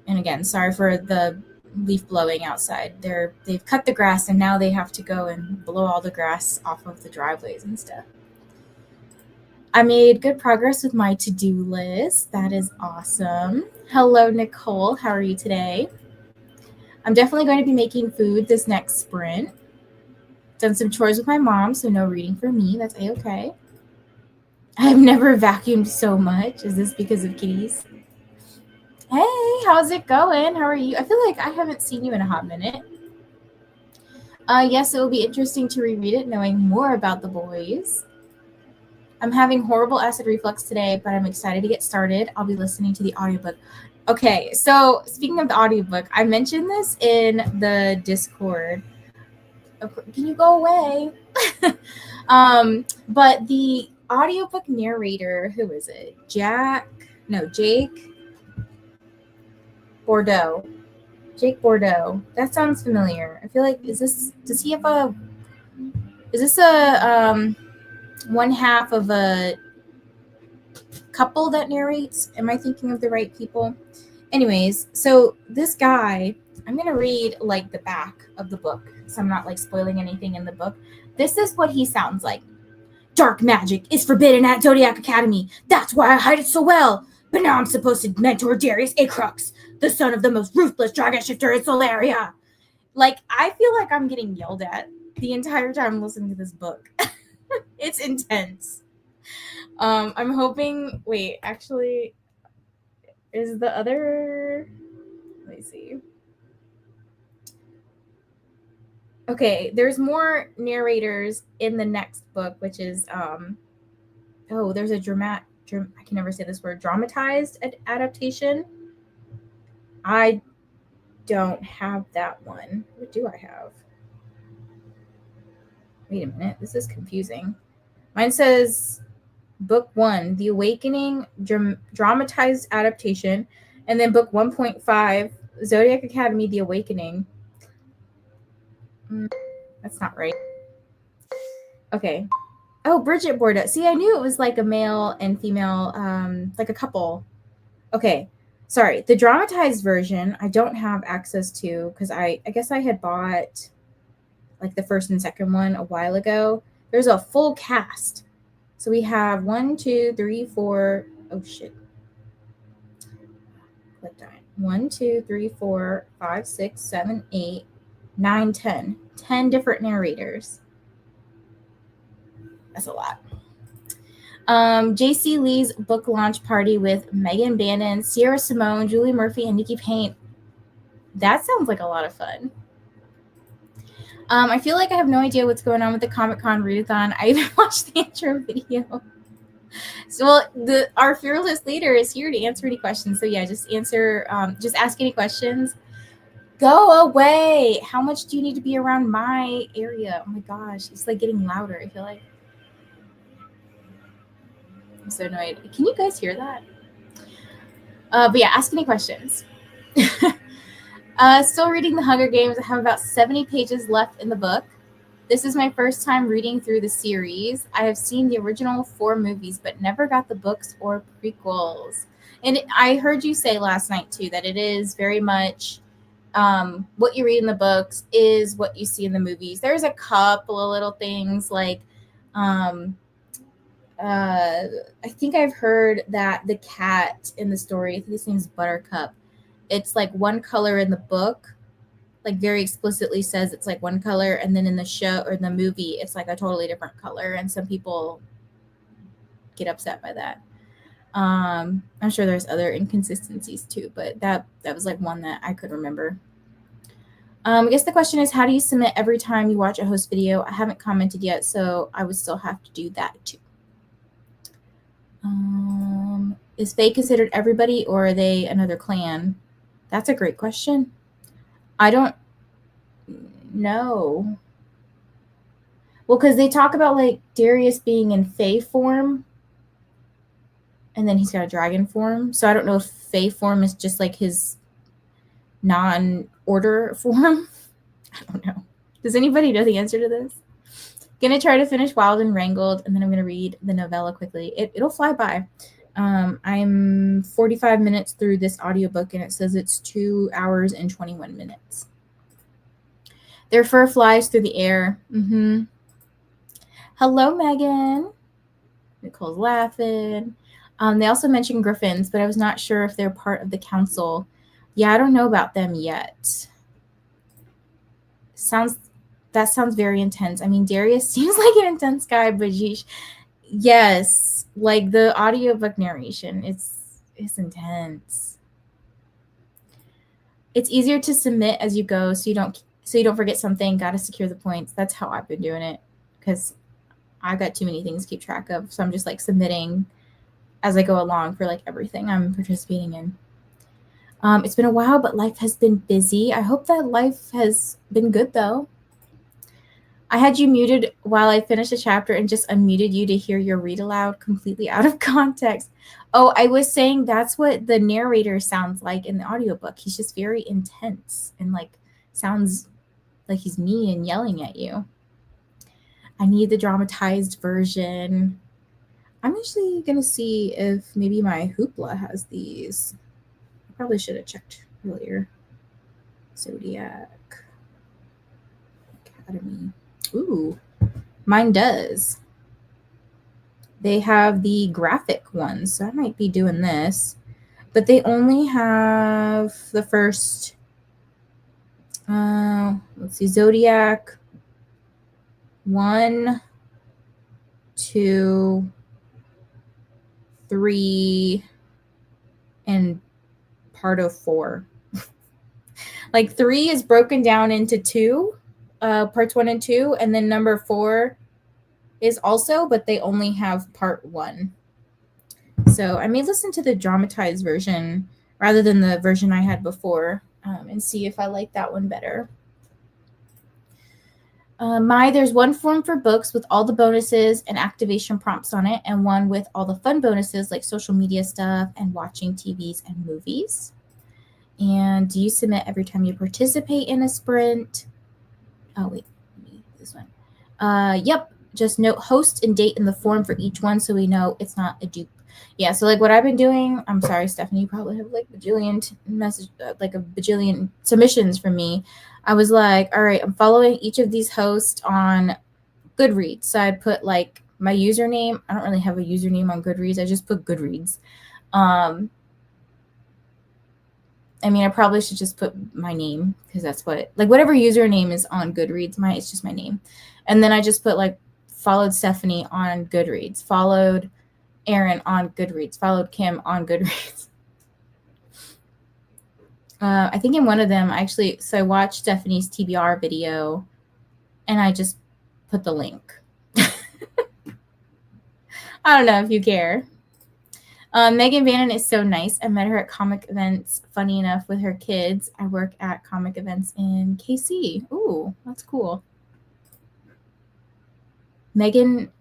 And again, sorry for the leaf blowing outside. They've cut the grass and now they have to go and blow all the grass off of the driveways and stuff. I made good progress with my to-do list. That is awesome. Hello, Nicole. How are you today? I'm definitely going to be making food this next sprint. Done some chores with my mom, so no reading for me. That's A-okay. I've never vacuumed so much. Is this because of kitties? Hey, how's it going? How are you? I feel like I haven't seen you in a hot minute. Yes, it will be interesting to reread it, knowing more about the boys. I'm having horrible acid reflux today, but I'm excited to get started. I'll be listening to the audiobook. Okay, so speaking of the audiobook, I mentioned this in the Discord. Can you go away? But the audiobook narrator, who is it? Jake Bordeaux. Jake Bordeaux. That sounds familiar. I feel like is this a one half of a couple that narrates? Am I thinking of the right people? Anyways, so this guy, I'm going to read like the back of the book, so I'm not like spoiling anything in the book. This is what he sounds like. Dark magic is forbidden at Zodiac Academy. That's why I hide it so well. But now I'm supposed to mentor Darius Acrux, the son of the most ruthless dragon shifter in Solaria. Like, I feel like I'm getting yelled at the entire time I'm listening to this book. It's intense. I'm hoping, wait, actually, is the other, let me see. Okay, there's more narrators in the next book, which is, there's a I can never say this word, dramatized adaptation. I don't have that one. What do I have? Wait a minute, this is confusing. Mine says book 1, The Awakening, dramatized adaptation, and then book 1.5, Zodiac Academy, The Awakening. That's not right. Okay. Oh, Bridget Bordeaux. See, I knew it was like a male and female, like a couple. Okay, sorry. The dramatized version, I don't have access to because I guess I had bought like the first and second one a while ago. There's a full cast. So we have 1, 2, 3, 4. Oh shit. Click time. 1, 2, 3, 4, 5, 6, 7, 8, 9, 10. 10 different narrators. That's a lot. JC Lee's book launch party with Megan Bannon, Sierra Simone, Julie Murphy, and Nikki Paint. That sounds like a lot of fun. I feel like I have no idea what's going on with the Comic-Con readathon. I even watched the intro video. So our fearless leader is here to answer any questions. So yeah, just ask any questions. Go away. How much do you need to be around my area? Oh my gosh, it's like getting louder, I feel like. I'm so annoyed. Can you guys hear that? But yeah, ask any questions. Still reading The Hunger Games. I have about 70 pages left in the book. This is my first time reading through the series. I have seen the original 4 movies, but never got the books or prequels. And I heard you say last night, too, that it is very much what you read in the books is what you see in the movies. There's a couple of little things like I think I've heard that the cat in the story, I think his name's Buttercup, it's like one color in the book, like very explicitly says it's like one color, and then in the show or the movie it's like a totally different color, and some people get upset by that. I'm sure there's other inconsistencies too, but that was like one that I could remember. I guess the question is, how do you submit every time you watch a host video? I haven't commented yet, so I would still have to do that too. Is Faye considered everybody, or are they another clan? That's a great question. I don't know. Well, because they talk about like Darius being in Fae form, and then he's got a dragon form. So I don't know if Fae form is just like his non-order form. I don't know. Does anybody know the answer to this? Gonna try to finish Wild and Wrangled, and then I'm gonna read the novella quickly. It'll fly by. I'm 45 minutes through this audiobook, and it says it's 2 hours and 21 minutes. Their fur flies through the air. Mm-hmm. Hello, Megan. Nicole's laughing. They also mentioned griffins, but I was not sure if they're part of the council. Yeah, I don't know about them yet. That sounds very intense. I mean, Darius seems like an intense guy, but yes, like the audiobook narration, it's intense. It's easier to submit as you go, so you don't forget something. Got to secure the points. That's how I've been doing it, because I got too many things to keep track of. So I'm just like submitting as I go along for like everything I'm participating in. It's been a while, but life has been busy. I hope that life has been good though. I had you muted while I finished a chapter and just unmuted you to hear your read aloud completely out of context. Oh, I was saying that's what the narrator sounds like in the audiobook. He's just very intense and like sounds like he's mean and yelling at you. I need the dramatized version. I'm actually going to see if maybe my Hoopla has these. I probably should have checked earlier. Zodiac Academy. Ooh, mine does. They have the graphic ones, so I might be doing this. But they only have the first, let's see, Zodiac 1, 2, 3, and part of 4. Like 3 is broken down into 2. Parts 1 and 2, and then number 4 is also, but they only have part 1. So I may listen to the dramatized version rather than the version I had before, and see if I like that one better. There's one form for books with all the bonuses and activation prompts on it, and one with all the fun bonuses like social media stuff and watching TVs and movies. And do you submit every time you participate in a sprint? Oh, wait, this one. Yep. just note host and date in the form for each one so we know it's not a dupe. Yeah, so like what I've been doing, I'm sorry, Stephanie, you probably have like a bajillion submissions from me. I was like, all right, I'm following each of these hosts on Goodreads. So I put like my username. I don't really have a username on Goodreads. I just put Goodreads. I mean, I probably should just put my name because that's what, like, whatever username is on Goodreads, it's just my name. And then I just put like followed Stephanie on Goodreads, followed Aaron on Goodreads, followed Kim on Goodreads. I think in one of them, I watched Stephanie's TBR video and I just put the link. I don't know if you care. Megan Bannon is so nice. I met her at comic events. Funny enough, with her kids. I work at comic events in KC. Ooh, that's cool. Megan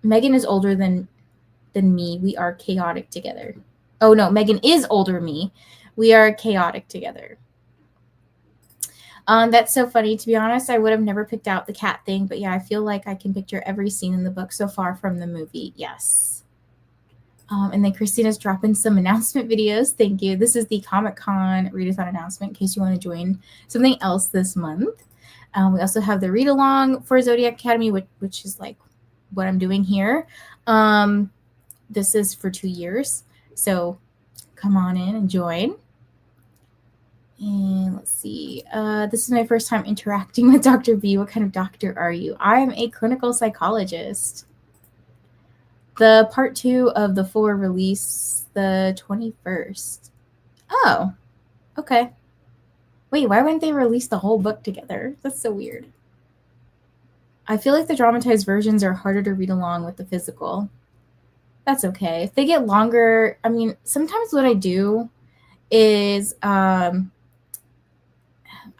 is older than me. We are chaotic together. Oh no, Megan is older than me. We are chaotic together. That's so funny. To be honest, I would have never picked out the cat thing, but yeah, I feel like I can picture every scene in the book so far from the movie. Yes. And then Christina's dropping some announcement videos. Thank you. This is the Comic-Con readathon announcement in case you want to join something else this month. We also have the read-along for Zodiac Academy, which is like what I'm doing here. This is for 2 years. So come on in and join. And let's see. This is my first time interacting with Dr. B. What kind of doctor are you? I'm a clinical psychologist. The part 2 of the 4 release the 21st. Oh, okay. Wait, why wouldn't they release the whole book together? That's so weird. I feel like the dramatized versions are harder to read along with the physical. That's okay. If they get longer, I mean, sometimes what I do is I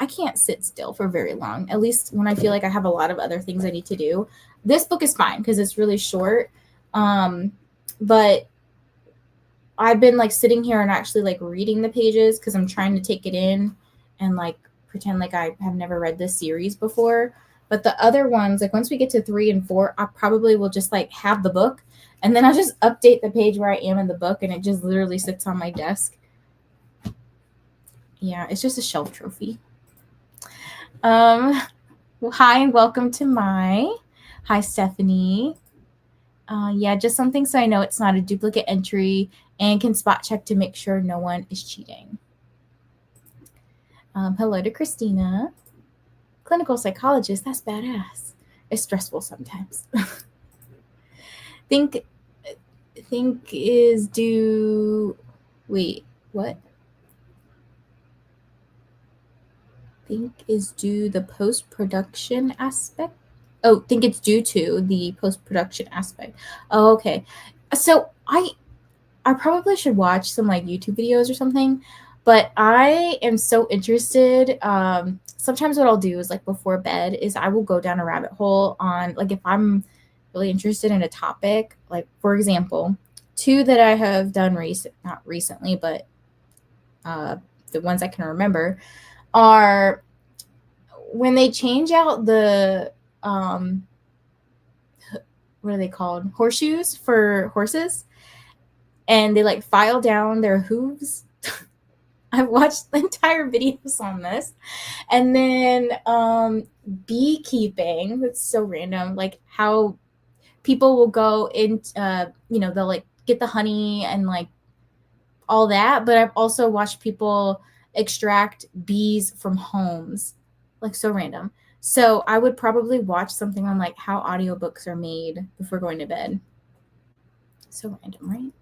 can't sit still for very long, at least when I feel like I have a lot of other things I need to do. This book is fine because it's really short. But I've been like sitting here and actually like reading the pages because I'm trying to take it in and like pretend like I have never read this series before. But the other ones, like once we get to 3 and 4, I probably will just like have the book and then I'll just update the page where I am in the book and it just literally sits on my desk. Yeah, it's just a shelf trophy. Well, hi and welcome to Hi, Stephanie. Yeah, just something so I know it's not a duplicate entry and can spot check to make sure no one is cheating. Hello to Christina. Clinical psychologist, that's badass. It's stressful sometimes. Think is due. Wait, what? Think is due the post-production aspect. Oh, think it's due to the post-production aspect. Oh, okay. So I probably should watch some like YouTube videos or something, but I am so interested. Sometimes what I'll do is like before bed is I will go down a rabbit hole on like if I'm really interested in a topic, like for example, 2 that I have done not recently, but the ones I can remember are when they change out the what are they called? Horseshoes for horses, and they like file down their hooves. I've watched entire videos on this. And then beekeeping. That's so random. Like how people will go in, they'll like get the honey and like all that. But I've also watched people extract bees from homes. Like so random. So I would probably watch something on like how audiobooks are made before going to bed. So random, right?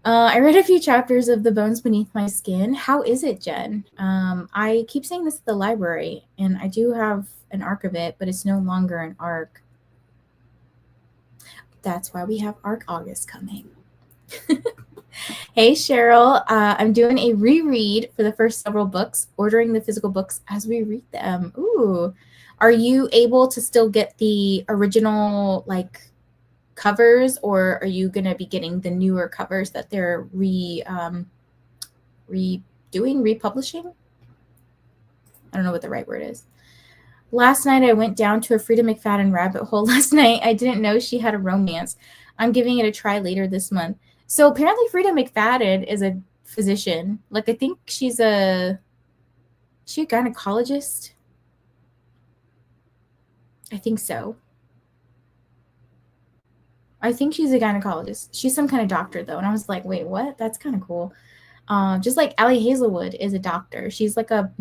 I read a few chapters of The Bones Beneath My Skin. How is it, Jen? I keep saying this at the library, and I do have an arc of it, but it's no longer an arc. That's why we have Arc August coming. Hey, Cheryl. I'm doing a reread for the first several books, ordering the physical books as we read them. Ooh. Are you able to still get the original, like, covers, or are you going to be getting the newer covers that they're republishing? I don't know what the right word is. Last night I went down to a Frida McFadden rabbit hole last night. I didn't know she had a romance. I'm giving it a try later this month. So apparently Frida McFadden is a physician. Like I think she's a gynecologist? I think so. I think she's a gynecologist. She's some kind of doctor though. And I was like, wait, what? That's kind of cool. Just like Allie Hazelwood is a doctor. She's like a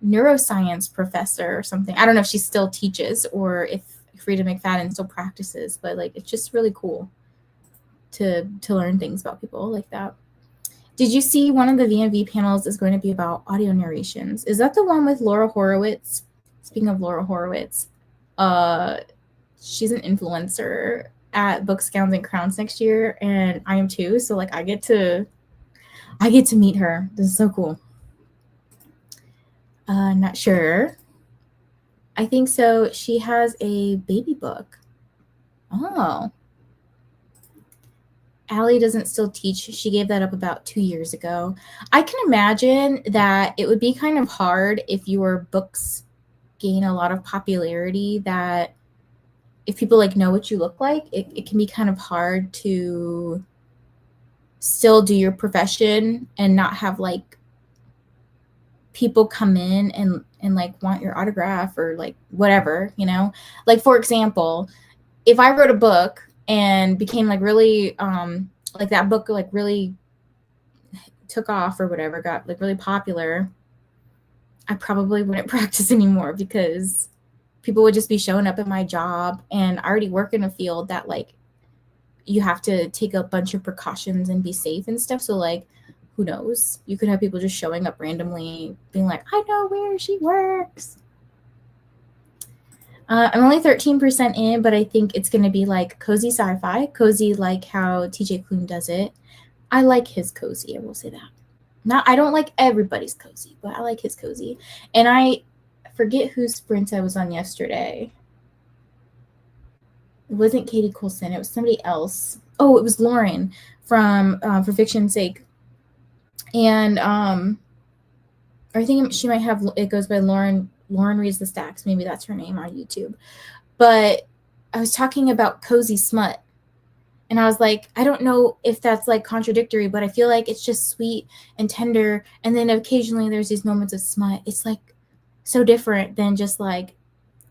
neuroscience professor or something. I don't know if she still teaches or if Frida McFadden still practices, but like it's just really cool to learn things about people like that. Did you see one of the VMV panels is going to be about audio narrations? Is that the one with Laura Horowitz? Speaking of Laura Horowitz, she's an influencer at Books, Gowns, and Crowns next year, and I am too. So like I get to meet her. This is so cool. Not sure. I think so. She has a baby book. Oh. Allie doesn't still teach. She gave that up about 2 years ago. I can imagine that it would be kind of hard if your books gain a lot of popularity, that if people like know what you look like, it can be kind of hard to still do your profession and not have like people come in and like want your autograph or like whatever, you know? Like for example, if I wrote a book and became like really like that book like really took off or whatever, got like really popular, I probably wouldn't practice anymore because people would just be showing up at my job, and I already work in a field that like you have to take a bunch of precautions and be safe and stuff. So like who knows? You could have people just showing up randomly being like, I know where she works. I'm only 13% in, but I think it's going to be like cozy sci-fi, cozy like how TJ Klune does it. I like his cozy, I will say that. I don't like everybody's cozy, but I like his cozy. And I forget whose sprint I was on yesterday. It wasn't Katie Coulson. It was somebody else. Oh, it was Lauren from For Fiction's Sake. And I think she might have, it goes by Lauren Reads the Stacks. Maybe that's her name on YouTube. But I was talking about cozy smut. And I was like, I don't know if that's like contradictory, but I feel like it's just sweet and tender. And then occasionally there's these moments of smut. It's like so different than just like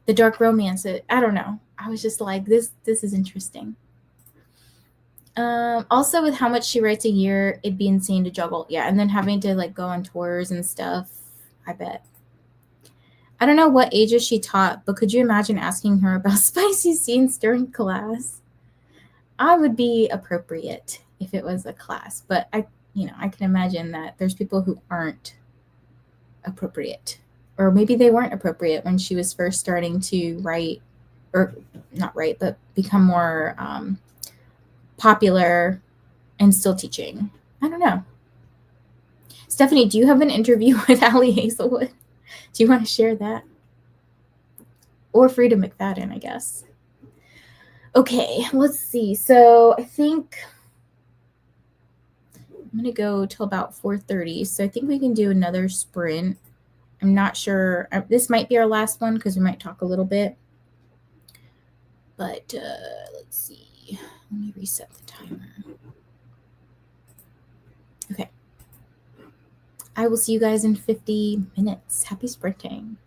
the dark romance. I don't know. I was just like, this is interesting. Also with how much she writes a year, it'd be insane to juggle. Yeah. And then having to like go on tours and stuff. I bet. I don't know what ages she taught, but could you imagine asking her about spicy scenes during class? I would be appropriate if it was a class, but I can imagine that there's people who aren't appropriate, or maybe they weren't appropriate when she was first starting to write, or not write, but become more popular and still teaching. I don't know. Stephanie, do you have an interview with Allie Hazelwood? Do you want to share that? Or Frida McFadden, I guess. Okay, let's see. So I think I'm going to go till about 4:30. So I think we can do another sprint. I'm not sure. This might be our last one because we might talk a little bit. But let's see. Let me reset the timer. Okay. I will see you guys in 50 minutes. Happy sprinting.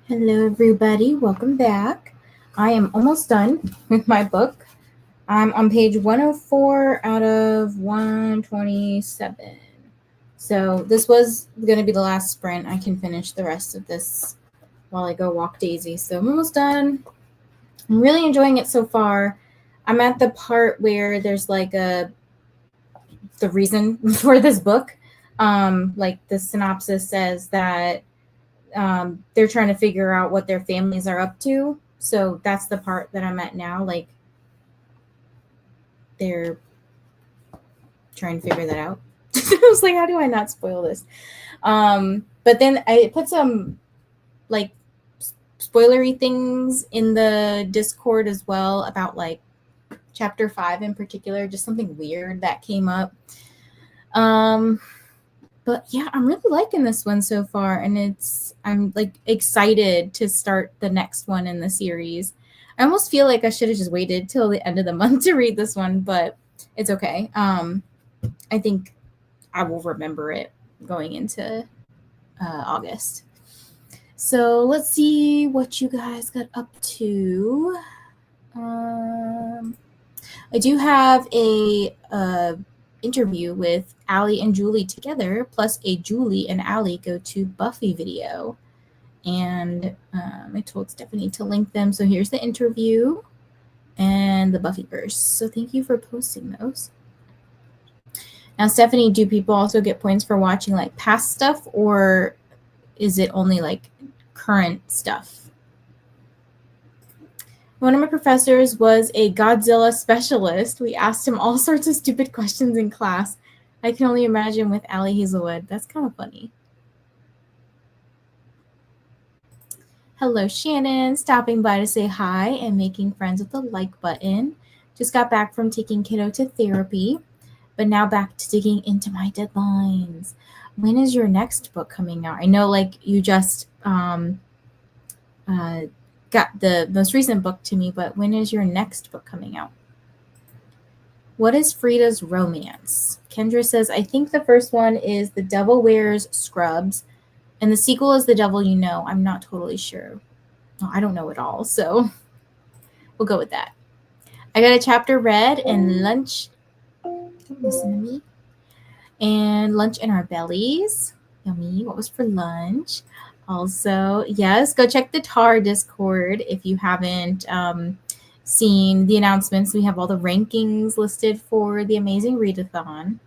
Hello, everybody. Welcome back. I am almost done with my book. I'm on page 104 out of 127. So this was going to be the last sprint. I can finish the rest of this while I go walk Daisy. So I'm almost done. I'm really enjoying it so far. I'm at the part where there's like the reason for this book. Like the synopsis says that they're trying to figure out what their families are up to. So that's the part that I'm at now. Like they're trying to figure that out. I was like, how do I not spoil this? But then I put some like spoilery things in the Discord as well about like chapter 5 in particular, just something weird that came up. But yeah, I'm really liking this one so far, and I'm like excited to start the next one in the series. I almost feel like I should have just waited till the end of the month to read this one, but it's okay. I think I will remember it going into August. So let's see what you guys got up to. I do have a interview with Allie and Julie together, plus a Julie and Allie go to Buffy video. And I told Stephanie to link them. So here's the interview and the Buffyverse. So thank you for posting those. Now, Stephanie, do people also get points for watching like past stuff, or is it only like current stuff? One of my professors was a Godzilla specialist. We asked him all sorts of stupid questions in class. I can only imagine with Allie Hazelwood. That's kind of funny. Hello, Shannon. Stopping by to say hi and making friends with the like button. Just got back from taking kiddo to therapy, but now back to digging into my deadlines. When is your next book coming out? I know like you just got the most recent book to me, but when is your next book coming out? What is Frida's romance? Kendra says, I think the first one is The Devil Wears Scrubs, and the sequel is The Devil You Know. I'm not totally sure. Well, I don't know it all, so we'll go with that. I got a chapter read and lunch. Don't listen to me. And lunch in our bellies. Yummy. What was for lunch? Also, yes, go check the TAR Discord if you haven't seen the announcements. We have all the rankings listed for the Amazing Readathon.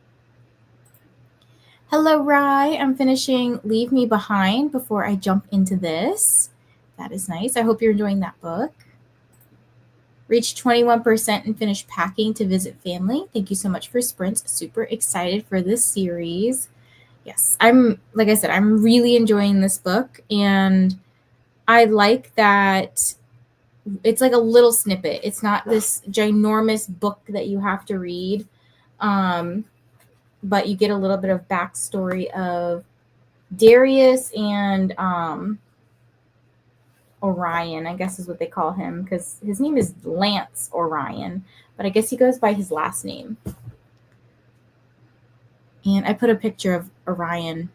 Hello, Rye. I'm finishing Leave Me Behind before I jump into this. That is nice. I hope you're enjoying that book. Reached 21% and finished packing to visit family. Thank you so much for sprints. Super excited for this series. Yes, like I said, I'm really enjoying this book, and I like that it's like a little snippet. It's not this ginormous book that you have to read, but you get a little bit of backstory of Darius and Orion, I guess is what they call him, because his name is Lance Orion, but I guess he goes by his last name. And I put a picture of Orion.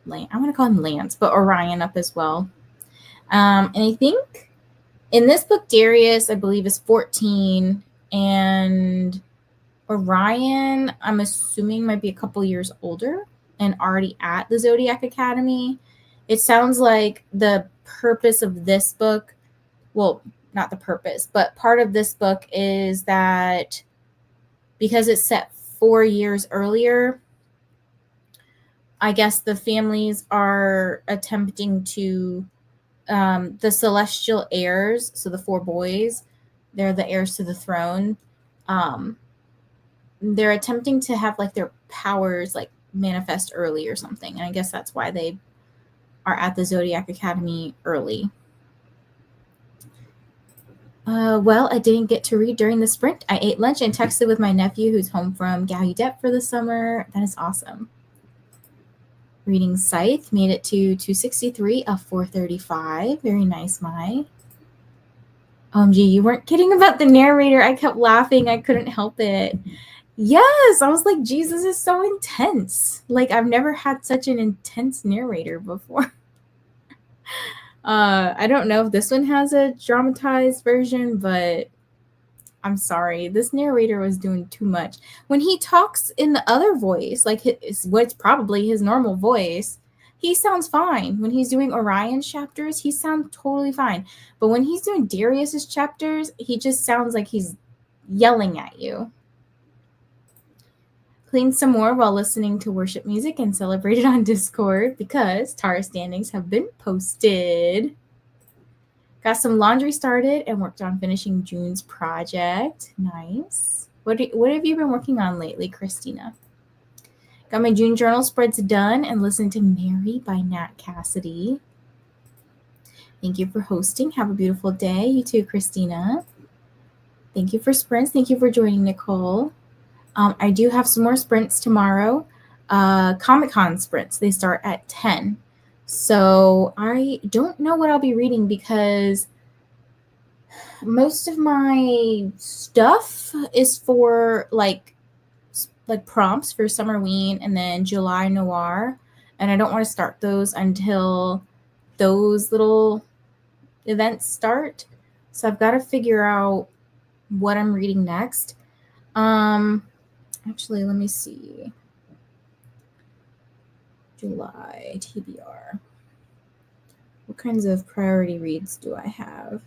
I want to call him Lance, but Orion up as well. And I think in this book, Darius, I believe, is 14, and Orion, I'm assuming, might be a couple years older and already at the Zodiac Academy. It sounds like the purpose of this book, well, not the purpose, but part of this book is that because it's set 4 years earlier, I guess the families are attempting to, the celestial heirs, so the 4 boys, they're the heirs to the throne. They're attempting to have like their powers like manifest early or something. And I guess that's why they are at the Zodiac Academy early. Well, I didn't get to read during the sprint. I ate lunch and texted with my nephew who's home from Gallaudet for the summer. That is awesome. Reading Scythe, made it to 263 of 435. Very nice, Mai. OMG, you weren't kidding about the narrator. I kept laughing. I couldn't help it. Yes, I was like, Jesus is so intense. Like, I've never had such an intense narrator before. I don't know if this one has a dramatized version, but I'm sorry. This narrator was doing too much. When he talks in the other voice, like what's probably his normal voice, he sounds fine. When he's doing Orion's chapters, he sounds totally fine. But when he's doing Darius's chapters, he just sounds like he's yelling at you. Clean some more while listening to worship music and celebrate it on Discord because Tara standings have been posted. Got some laundry started and worked on finishing June's project. Nice. What have you been working on lately, Christina? Got my June journal spreads done and listened to Mary by Nat Cassidy. Thank you for hosting. Have a beautiful day. You too, Christina. Thank you for sprints. Thank you for joining, Nicole. I do have some more sprints tomorrow. Comic-Con sprints. They start at 10. So I don't know what I'll be reading because most of my stuff is for like prompts for Summerween and then July Noir. And I don't want to start those until those little events start. So I've got to figure out what I'm reading next. Actually, let me see. July TBR. What kinds of priority reads do I have?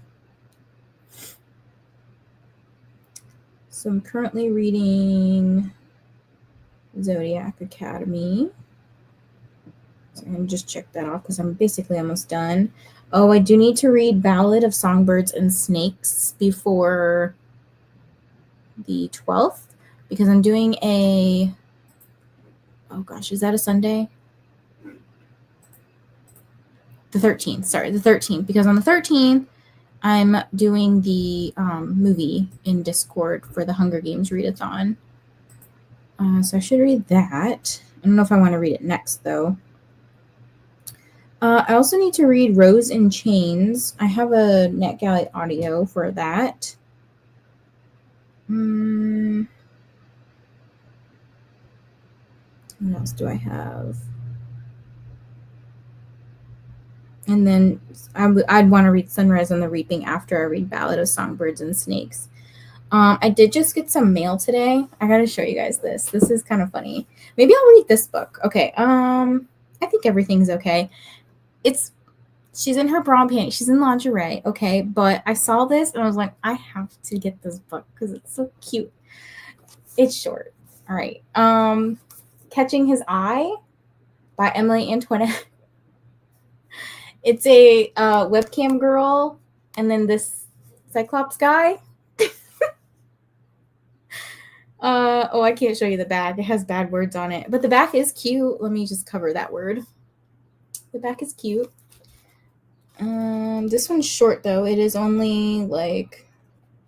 So I'm currently reading Zodiac Academy. So I'm just check that off because I'm basically almost done. Oh, I do need to read Ballad of Songbirds and Snakes before the 12th because I'm doing a, oh gosh, is that a Sunday? The 13th, sorry, the 13th, because on the 13th, I'm doing the movie in Discord for the Hunger Games readathon. So I should read that. I don't know if I want to read it next, though. I also need to read Rose in Chains. I have a NetGalley audio for that. What else do I have? And then I'd want to read Sunrise on the Reaping after I read Ballad of Songbirds and Snakes. I did just get some mail today. I got to show you guys this. This is kind of funny. Maybe I'll read this book. Okay. I think everything's okay. She's in her bra and panties. She's in lingerie. Okay. But I saw this and I was like, I have to get this book because it's so cute. It's short. All right. Catching His Eye by Emily Antoinette. It's a webcam girl and then this Cyclops guy. I can't show you the back. It has bad words on it. But the back is cute. Let me just cover that word. The back is cute. This one's short, though. It is only like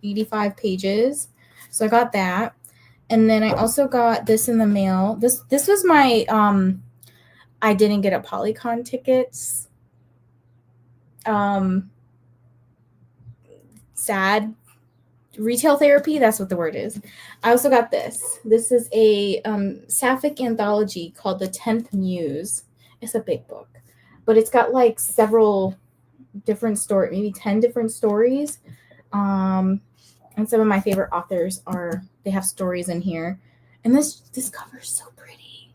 85 pages. So I got that. And then I also got this in the mail. This was my I didn't get a Polycon tickets. Sad retail therapy, that's what the word is. I also got this. This is a sapphic anthology called The 10th Muse. It's a big book, but it's got like several different stories, maybe 10 different stories. And some of my favorite authors they have stories in here. And this cover is so pretty.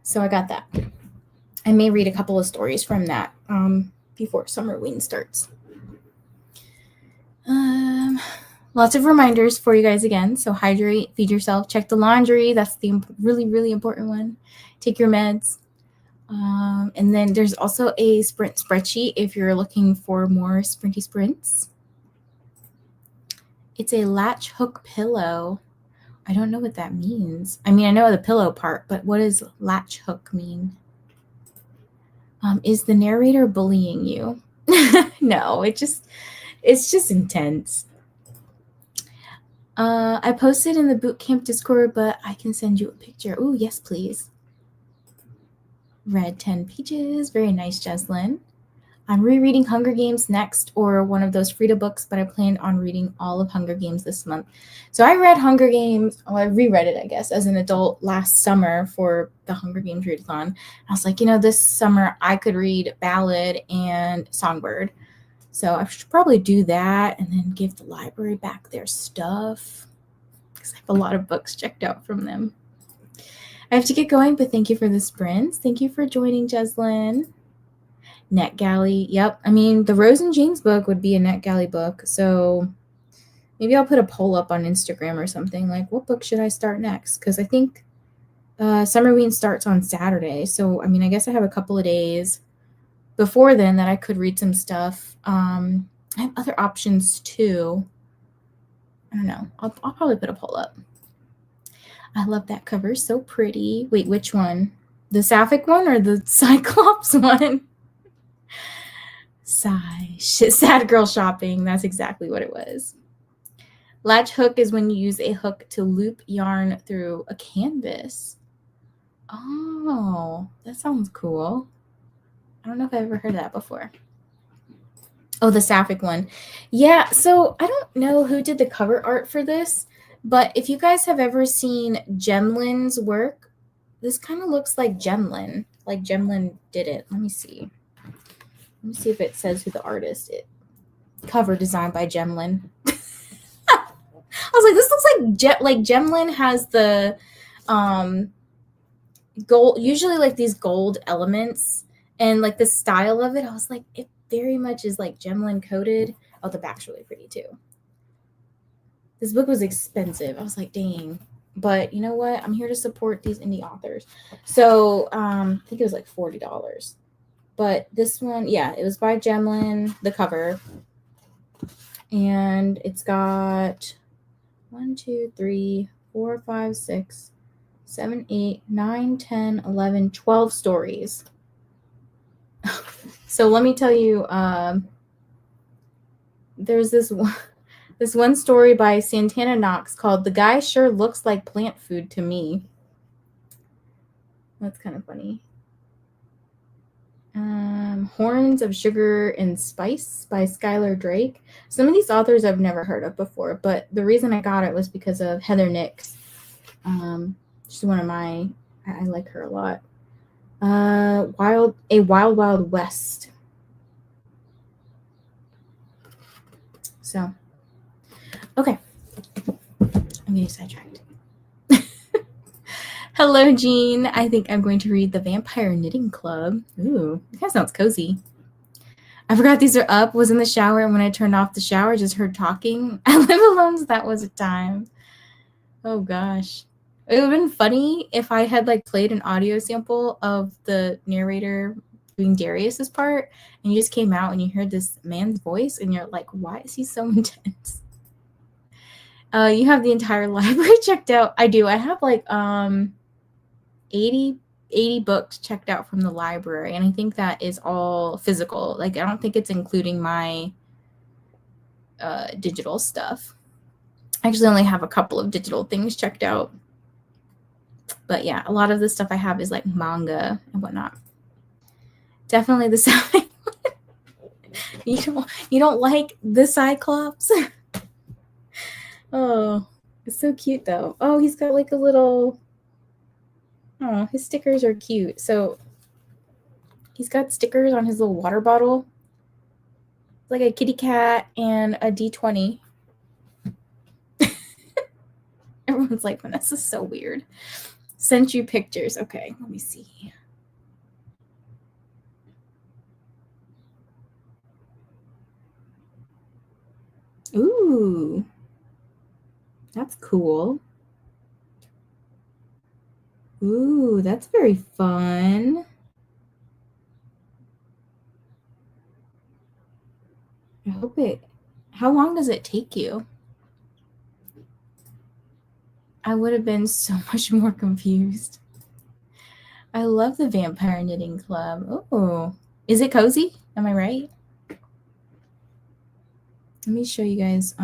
So I got that. I may read a couple of stories from that before Summerween starts. Lots of reminders for you guys again. So hydrate, feed yourself, check the laundry. That's the really, really important one. Take your meds. And then there's also a sprint spreadsheet if you're looking for more sprinty sprints. It's a latch hook pillow. I don't know what that means. I mean, I know the pillow part, but what does latch hook mean? Is the narrator bullying you? No, it's just intense. I posted in the bootcamp Discord, but I can send you a picture. Oh, yes, please. Read 10 pages. Very nice, Jeslyn. I'm rereading Hunger Games next, or one of those Frida books, but I planned on reading all of Hunger Games this month. So I read Hunger Games, I reread it, I guess, as an adult last summer for the Hunger Games readathon. I was like, this summer I could read Ballad and Songbird. So I should probably do that and then give the library back their stuff, because I have a lot of books checked out from them. I have to get going, but thank you for the sprints. Thank you for joining, Jeslyn. NetGalley. Yep. I mean, the Rose and James book would be a NetGalley book. So maybe I'll put a poll up on Instagram or something like, what book should I start next? Because I think Summerween starts on Saturday. So, I mean, I guess I have a couple of days before then that I could read some stuff. I have other options too. I don't know. I'll probably put a poll up. I love that cover. So pretty. Wait, which one? The Sapphic one or the Cyclops one? Sigh. Sad girl shopping. That's exactly what it was. Latch hook is when you use a hook to loop yarn through a canvas. Oh, that sounds cool. I don't know if I've ever heard that before. Oh, the Sapphic one. Yeah, so I don't know who did the cover art for this, but if you guys have ever seen Gemlin's work, this kind of looks like Gemlin. Like Gemlin did it. Let me see. Let me see if it says who the artist is. Cover designed by Gemlin. I was like, this looks like Gemlin has the gold, usually like these gold elements, and like the style of it. I was like, it very much is like Gemlin coated. Oh, the back's really pretty too. This book was expensive. I was like, dang. But you know what? I'm here to support these indie authors. So I think it was like $40. But this one, yeah, it was by Gemlin, the cover. And it's got 1, 2, 3, 4, 5, 6, 7, 8, 9, 10, 11, 12 stories. So let me tell you, there's this one story by Santana Knox called "The Guy Sure Looks Like Plant Food to Me." That's kind of funny. Horns of Sugar and Spice by Skylar Drake. Some of these authors I've never heard of before, but the reason I got it was because of Heather Nix. She's one of my, I like her a lot. Wild Wild West. So, okay. I'm getting sidetracked. Hello, Jean. I think I'm going to read The Vampire Knitting Club. Ooh, that sounds cozy. I forgot these are up, was in the shower, and when I turned off the shower, just heard talking. I live alone, so that was a time. Oh, gosh. It would have been funny if I had like played an audio sample of the narrator doing Darius's part, and you just came out and you heard this man's voice, and you're like, why is he so intense? You have the entire library checked out. I do. I have like 80 books checked out from the library, and I think that is all physical. Like, I don't think it's including my digital stuff. I actually only have a couple of digital things checked out. But yeah, a lot of the stuff I have is like manga and whatnot. Definitely the Sapphic one. You don't like the Cyclops? Oh, it's so cute though. Oh, he's got like a little, oh, his stickers are cute. So he's got stickers on his little water bottle. It's like a kitty cat and a D20. Everyone's like, Vanessa's so weird. Sent you pictures. Okay, let me see. Ooh, that's cool. Ooh, that's very fun. I hope it. How long does it take you? I would have been so much more confused. I love the Vampire Knitting Club. Oh, is it cozy? Am I right? Let me show you guys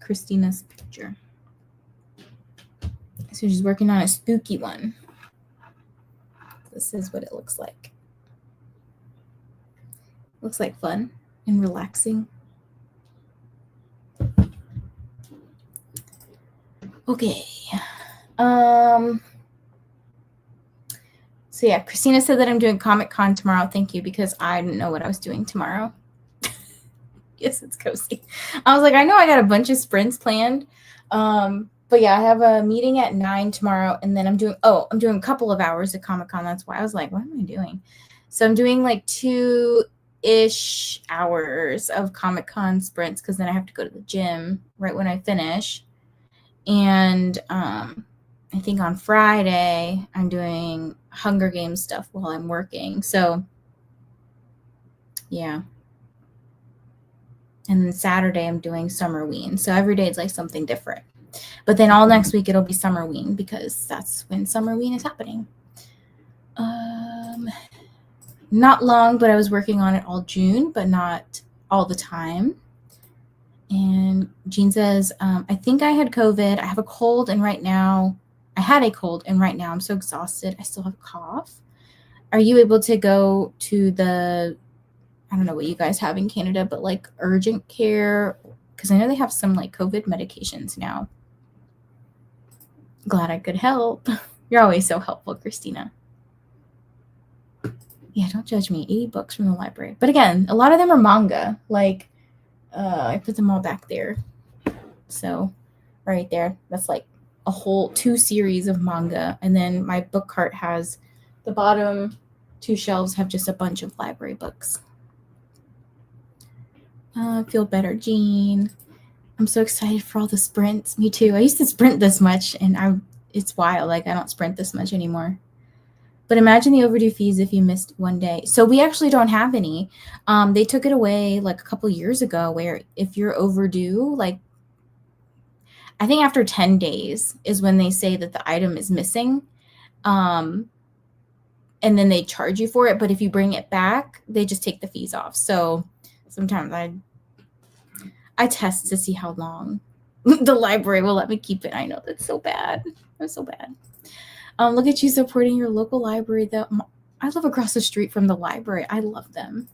Christina's picture. So she's working on a spooky one. This is what it looks like. Looks like fun and relaxing. Okay. So yeah, Christina said that I'm doing Comic-Con tomorrow. Thank you, because I didn't know what I was doing tomorrow. Yes, it's cozy. I was like, I know I got a bunch of sprints planned. But yeah, I have a meeting at 9 tomorrow, and then I'm doing a couple of hours at Comic-Con. That's why I was like, what am I doing? So I'm doing like 2-ish hours of Comic-Con sprints, because then I have to go to the gym right when I finish. And I think on Friday I'm doing Hunger Games stuff while I'm working. So yeah. And then Saturday I'm doing Summerween. So every day it's like something different. But then all next week it'll be Summerween, because that's when Summerween is happening. Not long, but I was working on it all June, but not all the time. And Jean says, I think I had COVID. I have a cold, and right now I had a cold, and right now I'm so exhausted. I still have a cough. Are you able to go to the, I don't know what you guys have in Canada, but like urgent care? Because I know they have some like COVID medications now. Glad I could help. You're always so helpful, Christina. Yeah, don't judge me. 80 books from the library. But again, a lot of them are manga. Like, I put them all back there. So right there, that's like a whole 2 series of manga. And then my book cart has the bottom 2 shelves have just a bunch of library books. Feel better, Jean. I'm so excited for all the sprints. Me too. I used to sprint this much, and it's wild. Like, I don't sprint this much anymore. But imagine the overdue fees if you missed one day. So we actually don't have any. They took it away like a couple years ago, where if you're overdue, like I think after 10 days is when they say that the item is missing. And then they charge you for it. But if you bring it back, they just take the fees off. So sometimes I test to see how long the library will let me keep it. I know that's so bad. That's so bad. Look at you supporting your local library. I live across the street from the library. I love them.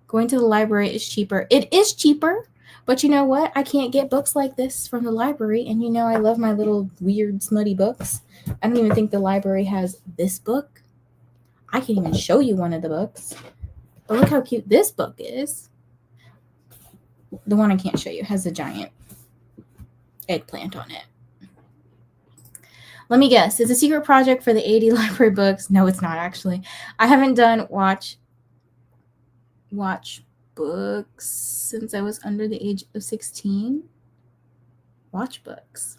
Going to the library is cheaper. It is cheaper, but you know what? I can't get books like this from the library. And you know, I love my little weird smutty books. I don't even think the library has this book. I can't even show you one of the books. But look how cute this book is. The one I can't show you has a giant eggplant on it. Let me guess. It's a secret project for the 80 library books. No, it's not actually. I haven't done watch books since I was under the age of 16. Watch books.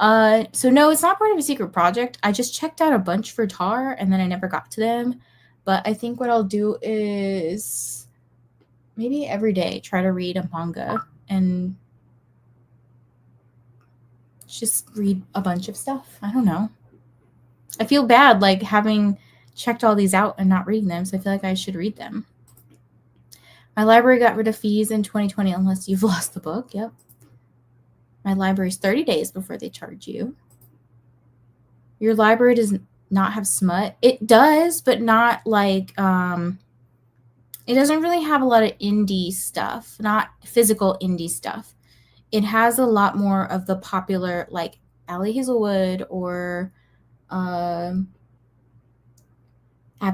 So no, it's not part of a secret project. I just checked out a bunch for Tar, and then I never got to them. But I think what I'll do is maybe every day try to read a manga and just read a bunch of stuff. I don't know. I feel bad like having checked all these out and not reading them, so I feel like I should read them. My library got rid of fees in 2020 unless you've lost the book. Yep. My library's 30 days before they charge you. Your library does not have smut. It does, but not like it doesn't really have a lot of indie stuff, not physical indie stuff. It has a lot more of the popular, like Allie Hazelwood or Abby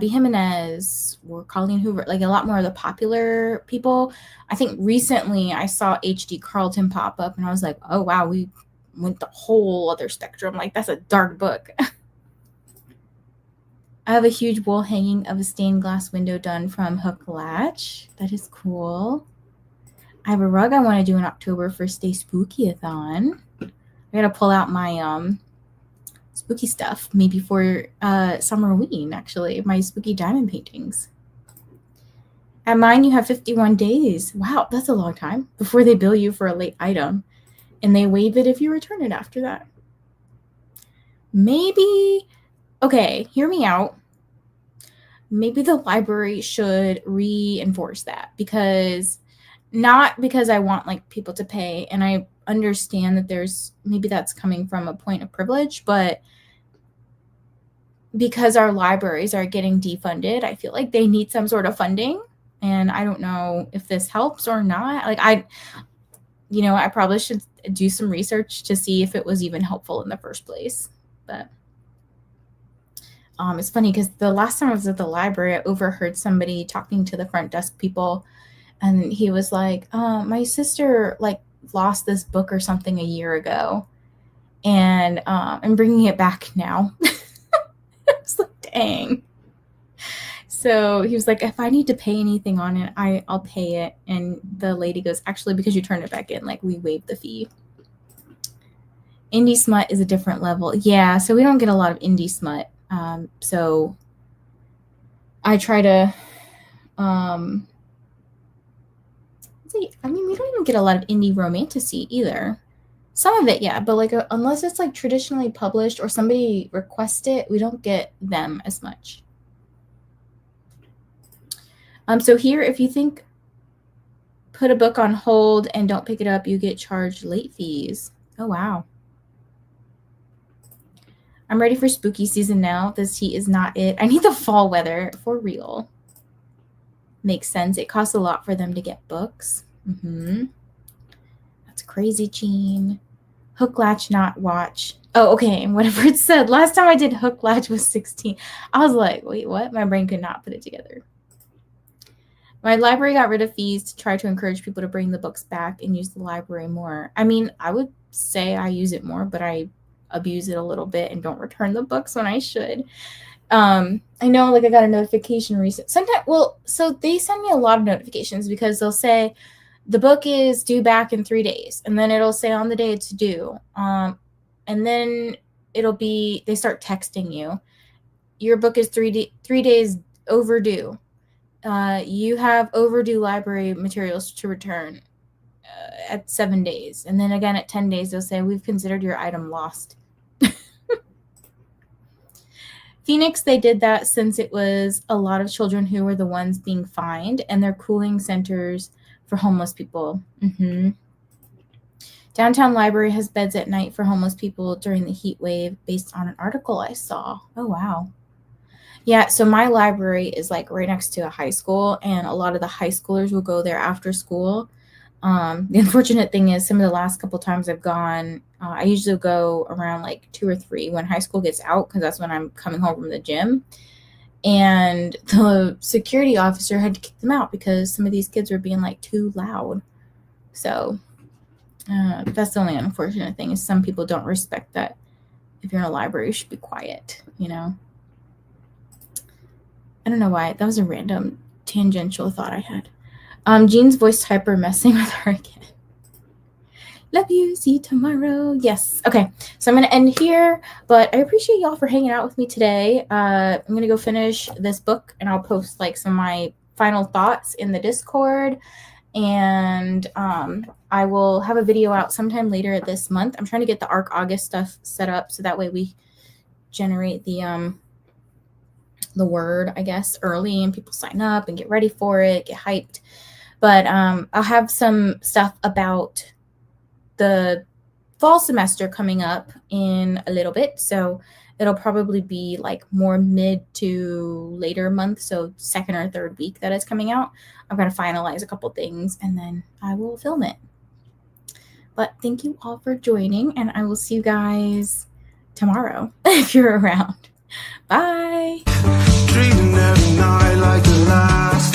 Jimenez or Colleen Hoover, like a lot more of the popular people. I think recently I saw H.D. Carlton pop up, and I was like, oh, wow, we went the whole other spectrum. Like, that's a dark book. I have a huge wall hanging of a stained glass window done from Hook Latch. That is cool. I have a rug I want to do in October for Stay Spooky-a-thon. I got to pull out my spooky stuff, maybe for Summerween, actually, my spooky diamond paintings. At mine, you have 51 days. Wow, that's a long time before they bill you for a late item, and they waive it if you return it after that. Maybe, okay, hear me out. Maybe the library should reinforce that, because not because I want like people to pay, and I understand that there's maybe that's coming from a point of privilege, but because our libraries are getting defunded, I feel like they need some sort of funding. And I don't know if this helps or not. Like, I probably should do some research to see if it was even helpful in the first place. But it's funny because the last time I was at the library, I overheard somebody talking to the front desk people, and he was like, my sister like lost this book or something a year ago, and I'm bringing it back now. I was like, dang. So he was like, if I need to pay anything on it, I'll pay it. And the lady goes, actually, because you turned it back in, like, we waived the fee. Indie smut is a different level. Yeah, so we don't get a lot of indie smut. So I try to, we don't even get a lot of indie romantasy either. Some of it, yeah, but like unless it's like traditionally published or somebody requests it, we don't get them as much. So here, if you think put a book on hold and don't pick it up, you get charged late fees. Oh, wow. I'm ready for spooky season now. This heat is not it. I need the fall weather for real. Makes sense. It costs a lot for them to get books. That's crazy, Gene. Hook, latch, not watch. Oh, okay. Whatever it said. Last time I did hook, latch was 16. I was like, wait, what? My brain could not put it together. My library got rid of fees to try to encourage people to bring the books back and use the library more. I mean, I would say I use it more, but I abuse it a little bit and don't return the books when I should. I know, like, I got a notification recently. Sometimes, so they send me a lot of notifications because they'll say the book is due back in 3 days, and then it'll say on the day it's due. And then they start texting you. Your book is 3 days overdue. You have overdue library materials to return at 7 days. And then again at 10 days, they'll say, we've considered your item lost. Phoenix, they did that since it was a lot of children who were the ones being fined, and they're cooling centers for homeless people. Downtown Library has beds at night for homeless people during the heat wave based on an article I saw. Oh, wow. Yeah, so my library is like right next to a high school, and a lot of the high schoolers will go there after school. The unfortunate thing is some of the last couple times I've gone, I usually go around like 2 or 3 when high school gets out, because that's when I'm coming home from the gym. And the security officer had to kick them out because some of these kids were being like too loud. So that's the only unfortunate thing, is some people don't respect that if you're in a library, you should be quiet, you know? I don't know why. That was a random tangential thought I had. Jean's voice typer messing with her again. Love you. See you tomorrow. Yes. Okay. So I'm going to end here, but I appreciate y'all for hanging out with me today. I'm going to go finish this book, and I'll post like some of my final thoughts in the Discord. And I will have a video out sometime later this month. I'm trying to get the ARC August stuff set up so that way we generate the word, I guess, early, and people sign up and get ready for it, get hyped. But I'll have some stuff about the fall semester coming up in a little bit. So it'll probably be like more mid to later month. So 2nd or 3rd week that it's coming out. I'm going to finalize a couple things, and then I will film it. But thank you all for joining, and I will see you guys tomorrow if you're around. Bye. Treating every night like the last.